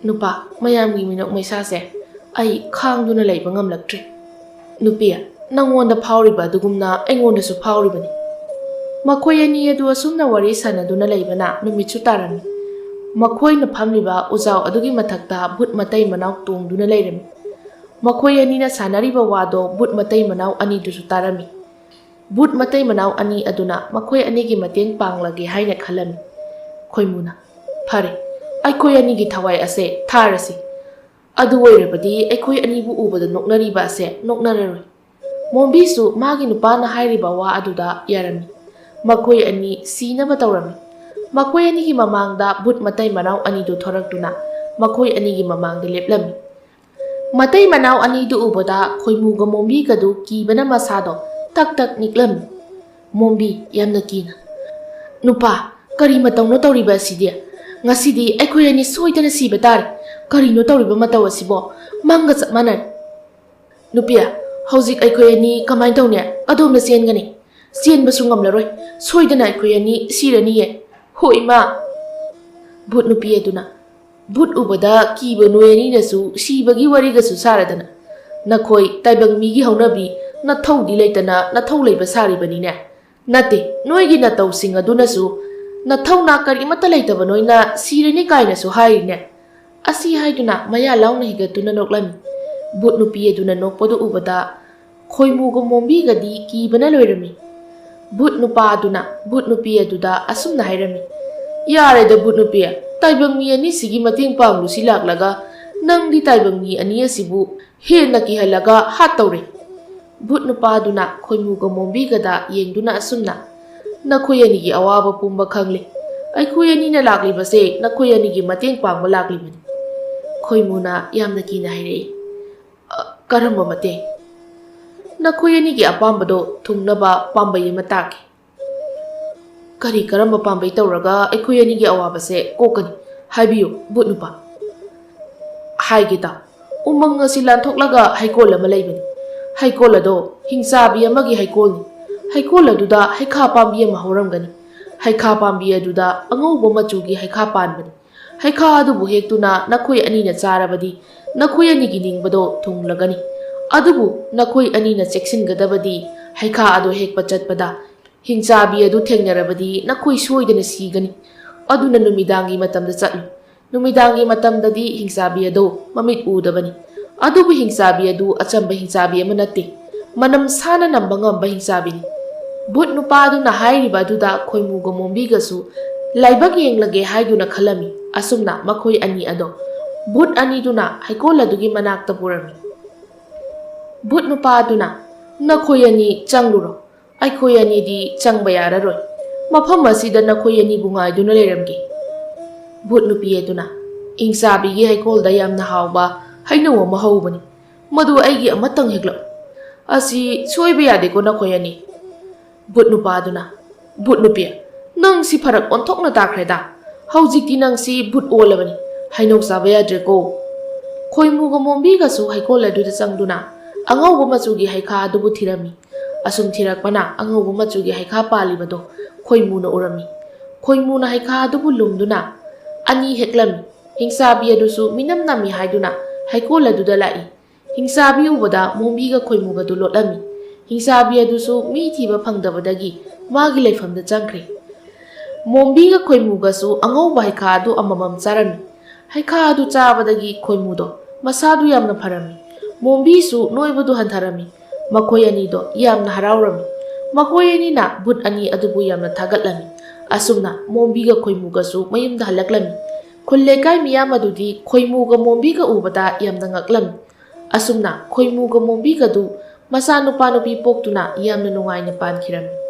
S1: ꯅꯨꯄꯥ, ꯃꯌꯥꯝꯒꯤ ꯃꯤꯅꯣꯛ ꯃꯩꯁꯥꯁꯦ ꯑꯩ ꯈꯥꯡꯗꯨꯅ ꯂꯩꯕ ꯉꯝꯂꯛꯇ꯭ꯔꯦ꯫ ꯅꯨꯄꯤ, ꯅꯪꯉꯣꯟꯗ ꯐꯥꯎꯔꯤꯕ ꯑꯗꯨꯒꯨꯝꯅ ꯑꯩꯉꯣꯟꯗꯁꯨ ꯐꯥꯎꯔꯤꯕꯅꯤ." ꯃꯈꯣꯏ ꯑꯅꯤ ꯑꯗꯨ ꯑꯁꯨꯝꯅ ꯋꯥꯔꯤ ꯁꯥꯟꯅꯗꯨꯅ ꯂꯩꯕꯅ ꯅꯨꯃꯤꯠꯁꯨ ꯇꯥꯔꯝꯃꯤ꯫ ꯃꯈꯣꯏꯅ ꯐꯝꯂꯤꯕ ꯎꯖꯥꯎ ꯑꯗꯨꯒꯤ ꯃꯊꯛꯇ ꯚꯨꯠ ꯃꯇꯩ ꯃꯅꯥꯎ ꯇꯣꯡꯗꯨꯅ ꯂꯩꯔꯝꯃꯤ꯫ ꯃꯈꯣꯏ ꯑꯅꯤꯅ ꯁꯥꯟꯅꯔꯤꯕ ꯋꯥꯗꯣ ꯚꯨꯠ ꯃꯇꯩ ꯃꯅꯥꯎ ꯑꯅꯤꯗꯨꯁꯨ ꯇꯥꯔꯝꯃꯤ꯫ ꯚꯨꯠ ꯃꯇꯩ ꯃꯅꯥꯎ ꯑꯅꯤ ꯑꯗꯨꯅ ꯃꯈꯣꯏ ꯑꯅꯤꯒꯤ ꯃꯇꯦꯡ ꯄꯥꯡꯂꯒꯦ ꯍꯥꯏꯅ ꯈꯜꯂꯝꯃꯤ꯫ ꯈꯣꯏꯃꯨꯅ "ꯐꯔꯦ, ꯑꯩꯈꯣꯏ ꯑꯅꯤꯒꯤ ꯊꯋꯥꯏ ꯑꯁꯦ ꯊꯥꯔꯁꯤ꯫ ꯑꯗꯨ ꯑꯣꯏꯔꯕꯗꯤ ꯑꯩꯈꯣꯏ ꯑꯅꯤꯕꯨ ꯎꯕꯗ ꯅꯣꯛꯅꯔꯤꯕ ꯑꯁꯦ ꯅꯣꯛꯅꯔꯔꯣꯏ." ꯃꯣꯝꯕꯤꯁꯨ ꯃꯥꯒꯤ ꯅꯨꯄꯥꯅ ꯍꯥꯏꯔꯤꯕ ꯋꯥ ꯑꯗꯨꯗ ꯌꯥꯔꯝꯃꯤ꯫ ꯃꯈꯣꯏ ꯑꯅꯤ ꯁꯤꯅꯕ ꯇꯧꯔꯝꯃꯤ꯫ ꯃꯈꯣꯏ ꯑꯅꯤꯒꯤ ꯃꯃꯥꯡꯗ ꯚꯨꯠ ꯃꯇꯩ ꯃꯅꯥꯎ ꯑꯅꯤꯗꯨ ꯊꯣꯔꯛꯇꯨꯅ ꯃꯈꯣꯏ ꯑꯅꯤꯒꯤ ꯃꯃꯥꯡꯗ ꯂꯦꯞꯂꯝꯃꯤ꯫ ꯃꯇꯩ ꯃꯅꯥꯎ ꯑꯅꯤꯗꯨ ꯎꯕꯗ ꯈꯣꯏꯃꯨꯒ ꯃꯣꯝꯕꯤꯒꯗꯨ ꯀꯤꯕꯅ ꯃꯁꯥꯗꯣ ꯇꯛ ꯇꯛ ꯅꯤꯛꯂꯝꯃꯤ꯫ ꯃꯣꯝꯕꯤ ꯌꯥꯝꯅ ꯀꯤꯅ "ꯅꯨꯄꯥ, ꯀꯔꯤ ꯃꯇꯧꯅꯣ ꯇꯧꯔꯤꯕ ꯑꯁꯤꯗꯤ? ꯉꯁꯤꯗꯤ ꯑꯩꯈꯣꯏ ꯑꯅꯤ ꯁꯣꯏꯗꯅ ꯁꯤꯕ ꯇꯥꯔꯦ꯫ ꯀꯔꯤꯅꯣ ꯇꯧꯔꯤꯕ ꯃꯇꯧ ꯑꯁꯤꯕꯣ? ꯃꯪꯒ ꯆꯞ ꯃꯥꯟꯅꯔꯦ꯫ ꯅꯨꯄꯤ, ꯍꯧꯖꯤꯛ ꯑꯩꯈꯣꯏ ꯑꯅꯤ ꯀꯃꯥꯏꯅ ꯇꯧꯅꯤ? ꯑꯗꯣꯝꯗ ꯆꯦꯟꯒꯅꯤ꯫ ꯆꯦꯟꯕꯁꯨ ꯉꯝꯂꯔꯣꯏ꯫ ꯁꯣꯏꯗꯅ ꯑꯩꯈꯣই ꯑꯅꯤ ꯁꯤꯔꯅꯤꯌꯦ꯫ ꯍꯣꯏ ꯏꯃꯥ." ꯚꯨꯠ ꯅꯨꯄꯤ ꯑꯗꯨꯅ "ꯚꯨꯠ ꯎꯕꯗ ꯀꯤꯕ ꯅꯣꯏ ꯑꯅꯤꯅꯁꯨ ꯁꯤꯕꯒꯤ ꯋꯥꯔꯤꯒꯁꯨ ꯁꯥꯔꯗꯅ ꯅꯈꯣꯏ ꯇꯥꯏꯕꯪ ꯃꯤꯒꯤ ꯍꯧꯅꯕꯤ ꯅꯊꯧꯗꯤ ꯂꯩꯇꯅ ꯅꯊꯧ ꯂꯩꯕ ꯁꯥꯔꯤꯕꯅꯤꯅꯦ? ꯅꯠꯇꯦ, ꯅꯣꯏꯒꯤ ꯅꯇꯧꯁꯤꯡ ꯑꯗꯨꯅꯁꯨ ꯅꯊꯧꯅꯥ ꯀꯔꯤꯃꯠꯇ ꯂꯩꯇꯕ ꯅꯣꯏꯅ ꯁꯤꯔꯅꯤ ꯀꯥꯏꯅꯁꯨ ꯍꯥꯏꯔꯤꯅꯦ." ꯑꯁꯤ ꯍꯥꯏꯗꯨꯅ ꯃꯌꯥ ꯂꯥꯎꯅ ꯍꯤꯒꯠꯇꯨꯅ ꯅꯣꯛꯂꯝꯃꯤ꯫ ꯚꯨꯠ ꯅꯨꯄꯤ ꯑꯗꯨꯅ ꯅꯣꯛꯄꯗꯨ ꯎꯕꯗ ꯈꯣꯏꯃꯨꯒ ꯃꯣꯝꯕꯤꯒꯗꯤ ꯀꯤꯕꯅ ꯂꯣꯏꯔꯝꯃꯤ꯫ ꯚꯨꯠ ꯅꯨꯄꯥ ꯑꯗꯨꯅ ꯚꯨꯠ ꯅꯨꯄꯤ ꯑꯗꯨꯗ ꯑꯁꯨꯝꯅ ꯍꯥꯏꯔꯝꯃꯤ: "ꯌꯥꯔꯦꯗ ꯚꯨꯠ ꯅꯨꯄꯤ, ꯇꯥꯏꯕꯪ ꯃꯤ ꯑꯅꯤꯁꯤꯒꯤ ꯃꯇꯦꯡ ꯄꯥꯡꯂꯨꯁꯤ ꯂꯥꯛꯂꯒ ꯅꯪꯗꯤ ꯇꯥꯏꯕꯪ ꯃꯤ ꯑꯅꯤ ꯑꯁꯤꯕꯨ ꯍꯦꯟꯅ ꯀꯤꯍꯜꯂꯒ ꯍꯥꯠꯇꯧꯔꯦ." ꯚꯨꯠ ꯅꯨꯄꯥ ꯑꯗꯨꯅ ꯈꯣꯏꯃꯨꯒ ꯃꯣꯝꯕꯤꯒꯗ ꯌꯦꯡꯗꯨꯅ ꯑꯁꯨꯝꯅ "ꯅꯈꯣꯏ ꯑꯅꯤꯒꯤ ꯑꯋꯥꯕ ꯄꯨꯝꯕ ꯈꯪꯂꯤ꯫ ꯑꯩꯈꯣꯏ ꯑꯅꯤꯅ ꯂꯥꯛꯂꯤꯕꯁꯦ ꯅꯈꯣꯏ ꯑꯅꯤꯒꯤ ꯃꯇꯦꯡ ꯄꯥꯡꯕ ꯂꯥꯛꯂꯤꯕꯅꯤ." ꯈꯣꯏꯃꯨꯅ ꯌꯥꯝꯅ ꯀꯤꯅ ꯍꯥꯏꯔꯛꯏ: "ꯀꯔꯝꯕ ꯃꯇꯦꯡ?" "ꯅꯈꯣꯏ ꯑꯅꯤꯒꯤ ꯑꯄꯥꯝꯕꯗꯣ ꯊꯨꯡꯅꯕ ꯄꯥꯝꯕꯩ ꯑꯃ ꯇꯥꯛꯀꯦ." "ꯀꯔꯝꯕ ꯄꯥꯝꯕꯩ ꯇꯧꯔꯒ ꯑꯩꯈꯣই ꯑꯅꯤꯒꯤ ꯑꯋꯥꯕꯁꯦ ꯀꯣꯛꯀꯅꯤ? ꯍꯥꯏꯕꯤꯌꯨ ꯚꯨꯠ ꯅꯨꯄꯥ." "ꯍꯥꯏꯒꯦ ꯇꯥꯎ꯫ ꯎꯃꯪ ꯑꯁꯤ ꯂꯥꯟꯊꯣꯛꯂꯒ ꯍꯩꯀꯣꯜ ꯑꯃ ꯂꯩꯕꯅꯤ꯫ ꯍꯩꯀꯣꯜ ꯑꯗꯣ ꯍꯤꯡꯆꯥꯕꯤ ꯑꯃꯒꯤ ꯍꯩꯀꯣꯜꯅꯤ꯫ ꯍꯩꯀꯣꯜ ꯑꯗꯨꯗ ꯍꯩꯈꯥ ꯄꯥꯝꯕꯤ ꯑꯃ ꯍꯧꯔꯝꯒꯅꯤ꯫ ꯍꯩꯈꯥ ꯄꯥꯝꯕꯤ ꯑꯗꯨꯗ ꯑꯉꯧꯕ ꯃꯆꯨꯒꯤ ꯍꯩꯈꯥ ꯄꯥꯟꯕꯅꯤ꯫ ꯍꯩꯈꯥ ꯑꯗꯨꯕꯨ ꯍꯦꯛꯇꯨꯅ ꯅꯈꯣꯏ ꯑꯅꯤꯅ ꯆꯥꯔꯕꯗꯤ ꯅꯈꯣꯏ ꯑꯅꯤꯒꯤ ꯅꯤꯡꯕꯗோ ꯊꯨꯡꯂꯒꯅꯤ꯫ ꯑꯗꯨꯕꯨ ꯅꯈꯣꯏ ꯑꯅꯤꯅ ꯆꯦꯛꯁꯤꯟꯒꯗꯕꯗꯤ ꯍꯩꯈꯥ ꯑꯗꯨ ꯍꯦꯛꯄ ꯆꯠꯄꯗ ꯍꯤꯡꯆꯥꯕꯤ ꯑꯗꯨ ꯊꯦꯡꯅꯔꯕꯗꯤ ꯅꯈꯣꯏ ꯁꯣꯏꯗꯅ ꯁꯤꯒꯅꯤ꯫ ꯑꯗꯨꯅ ꯅꯨꯃꯤꯗꯥꯡꯒꯤ ꯃꯇꯝꯗ ꯆꯠꯂꯨ꯫ ꯅꯨꯃꯤꯗꯥꯡꯒꯤ ꯃꯇꯝꯗꯗꯤ ꯍꯤꯡꯆꯥꯕꯤ ꯑꯗꯨ ꯃꯃꯤꯠ ꯎꯗꯕꯅꯤ꯫ ꯑꯗꯨꯕꯨ ꯍꯤꯡꯆꯥꯕꯤ ꯑꯗꯨ ꯑꯆꯝꯕ ꯍꯤꯡꯆꯥꯕꯤ ꯑꯃ ꯅꯠꯇꯦ, ꯃꯅꯝ ꯁꯥꯅ ꯅꯝꯕ ꯉꯝꯕ ꯍꯤꯡꯆꯥꯕꯤꯅꯤ." ꯚꯨꯠ ꯅꯨꯄꯥ ꯑꯗꯨꯅ ꯍꯥꯏꯔꯤꯕ ꯑꯗꯨꯗ ꯈꯣꯏꯃꯨꯒ ꯃꯣꯝꯕꯤꯒꯁꯨ ꯂꯥꯏꯕꯛ ꯌꯦꯡꯂꯒꯦ ꯍꯥꯏꯗꯨꯅ ꯈꯜꯂꯝꯃꯤ꯫ ꯑꯁꯨꯝꯅ ꯃꯈꯣꯏ ꯑꯅꯤ ꯑꯗꯣ ꯚꯨꯠ ꯑꯅꯤꯗꯨꯅ ꯍꯩꯀꯣꯜ ꯑꯗꯨꯒꯤ ꯃꯅꯥꯛꯇ ꯄꯨꯔꯝꯃꯤ꯫ ꯚꯨꯠ ꯅꯨꯄꯥ ꯑꯗꯨꯅ "ꯅꯈꯣꯏ ꯑꯅꯤ ꯆꯪꯂꯨꯔꯣ꯫ ꯑꯩꯈꯣꯏ ꯑꯅꯤꯗꯤ ꯆꯪꯕ ꯌꯥꯔꯔꯣꯏ꯫ ꯃꯐꯝ ꯑꯁꯤꯗ ꯅꯈꯣꯏ ꯑꯅꯤꯕꯨ ꯉꯥꯏꯗꯨꯅ ꯂꯩꯔꯝꯒꯦ." ꯚꯨꯠ ꯅꯨꯄꯤ ꯑꯗꯨꯅ "ꯍꯤꯡꯆꯥꯕꯤꯒꯤ ꯍꯩꯀꯣꯜꯗ ꯌꯥꯝꯅ ꯍꯥꯎꯕ ꯍꯩꯅꯧ ꯑꯃ ꯍꯧꯕꯅꯤ꯫ ꯃꯗꯨ ꯑꯩꯒꯤ ꯑꯃꯇꯪ ꯍꯦꯛꯂꯛꯎ꯫ ꯑꯁꯤ ꯁꯣꯏꯕ ꯌꯥꯗꯦꯀꯣ ꯅꯈꯣꯏ ꯑꯅꯤ." ꯚꯨꯠ ꯅꯨꯄꯥ ꯑꯗꯨꯅ "ꯚꯨꯠ ꯅꯨꯄꯤ, ꯅꯪ ꯁꯤ ꯐꯔꯛ ꯑꯣꯟꯊꯣꯛꯅ ꯇꯥꯈ꯭ꯔꯦꯗ꯫ ꯍꯧꯖꯤꯛꯇꯤ ꯅꯪ ꯁꯤ ꯚꯨꯠ ꯑꯣꯜꯂꯕꯅꯤ꯫ ꯍꯩꯅꯧ ꯆꯥꯕ ꯌꯥꯗ꯭ꯔꯦꯀꯣ." ꯈꯣꯏꯃꯨꯒ ꯃꯣꯝꯕꯤꯒꯁꯨ ꯍꯩꯀꯣꯜ ꯑꯗꯨꯗ ꯆꯪꯗꯨꯅ ꯑꯉꯧꯕ ꯃꯆꯨꯒꯤ ꯍꯩꯈꯥ ꯑꯗꯨꯕꯨ ꯊꯤꯔꯝꯃꯤ꯫ ꯑꯁꯨꯝ ꯊꯤꯔꯛꯄꯅ ꯑꯉꯧꯕ ꯃꯆꯨꯒꯤ ꯍꯩꯈꯥ ꯄꯥꯜꯂꯤꯕꯗꯣ ꯈꯣꯏꯃꯨꯅ ꯎꯔꯝꯃꯤ꯫ ꯈꯣꯏꯃꯨꯅ ꯍꯩꯈꯥ ꯑꯗꯨꯕꯨ ꯂꯨꯝꯗꯨꯅ ꯑꯅꯤ ꯍꯦꯛꯂꯝꯃꯤ꯫ ꯍꯤꯡꯆꯥꯕꯤ ꯑꯗꯨꯁꯨ ꯃꯤꯅꯝ ꯅꯝꯃꯤ ꯍꯥꯏꯗꯨꯅ ꯍꯩꯀꯣꯜ ꯑꯗꯨꯗ ꯂꯥꯛꯏ꯫ ꯍꯤꯡꯆꯥꯕꯤ ꯎꯕꯗ ꯃꯣꯝꯕꯤꯒ ꯈꯣꯏꯃꯨꯒꯗꯨ ꯂꯣꯠꯂꯝꯃꯤ꯫ ꯍꯤꯡꯆꯥꯕꯤ ꯑꯗꯨꯁꯨ ꯃꯤ ꯊꯤꯕ ꯐꯪꯗꯕꯗꯒꯤ ꯃꯥꯒꯤ ꯂꯩꯐꯝꯗ ꯆꯪꯈ꯭ꯔꯦ꯫ ꯃꯣꯝꯕꯤꯒ ꯈꯣꯏꯃꯨꯒꯁꯨ ꯑꯉꯧꯕ ꯍꯩꯈꯥ ꯑꯗꯨ ꯑꯃꯃꯝ ꯆꯥꯔꯝꯃꯤ꯫ ꯍꯩꯈꯥ ꯑꯗꯨ ꯆꯥꯕꯗꯒꯤ ꯈꯣꯏꯃꯨꯗꯣ ꯃꯁꯥꯗꯨ ꯌꯥꯝꯅ ꯐꯔꯝꯃꯤ꯫ ꯃꯣꯝꯕꯤꯁꯨ ꯅꯣꯏꯕꯗꯨ ꯍꯟꯊꯔꯝꯃꯤ꯫ ꯃꯈꯣꯏ ꯑꯅꯤꯗꯣ ꯌꯥꯝꯅ ꯍꯔꯥꯎꯔꯝꯃꯤ꯫ ꯃꯈꯣꯏ ꯑꯅꯤꯅ ꯕꯨꯠ ꯑꯅꯤ ꯑꯗꯨꯕꯨ ꯌꯥꯝꯅ ꯊꯥꯒꯠꯂꯝꯃꯤ꯫ ꯑꯁꯨꯝꯅ ꯃꯣꯝꯕꯤꯒ ꯈꯣꯏꯃꯨꯒꯁꯨ ꯃꯌꯨꯝꯗ ꯍꯜꯂꯛꯂꯝꯃꯤ꯫ ꯈꯨꯜ ꯂꯩꯀꯥꯏ ꯃꯤꯌꯥꯝ ꯑꯗꯨꯗꯤ ꯈꯣꯏꯃꯨꯒ ꯃꯣꯝꯕꯤꯒ ꯎꯕꯗ ꯌꯥꯝꯅ ꯉꯛꯂꯝꯃꯤ꯫ ꯑꯁꯨꯝꯅ ꯈꯣꯏꯃꯨꯒ ꯃꯣꯝꯕꯤꯒꯗꯨ ꯃꯆꯥꯅꯨꯄꯥ ꯅꯨꯄꯤ ꯄꯣꯛꯇꯨꯅ ꯌꯥꯝꯅ ꯅꯨꯡꯉꯥꯏꯅ ꯄꯥꯟꯈꯤꯔꯝꯃꯤ꯫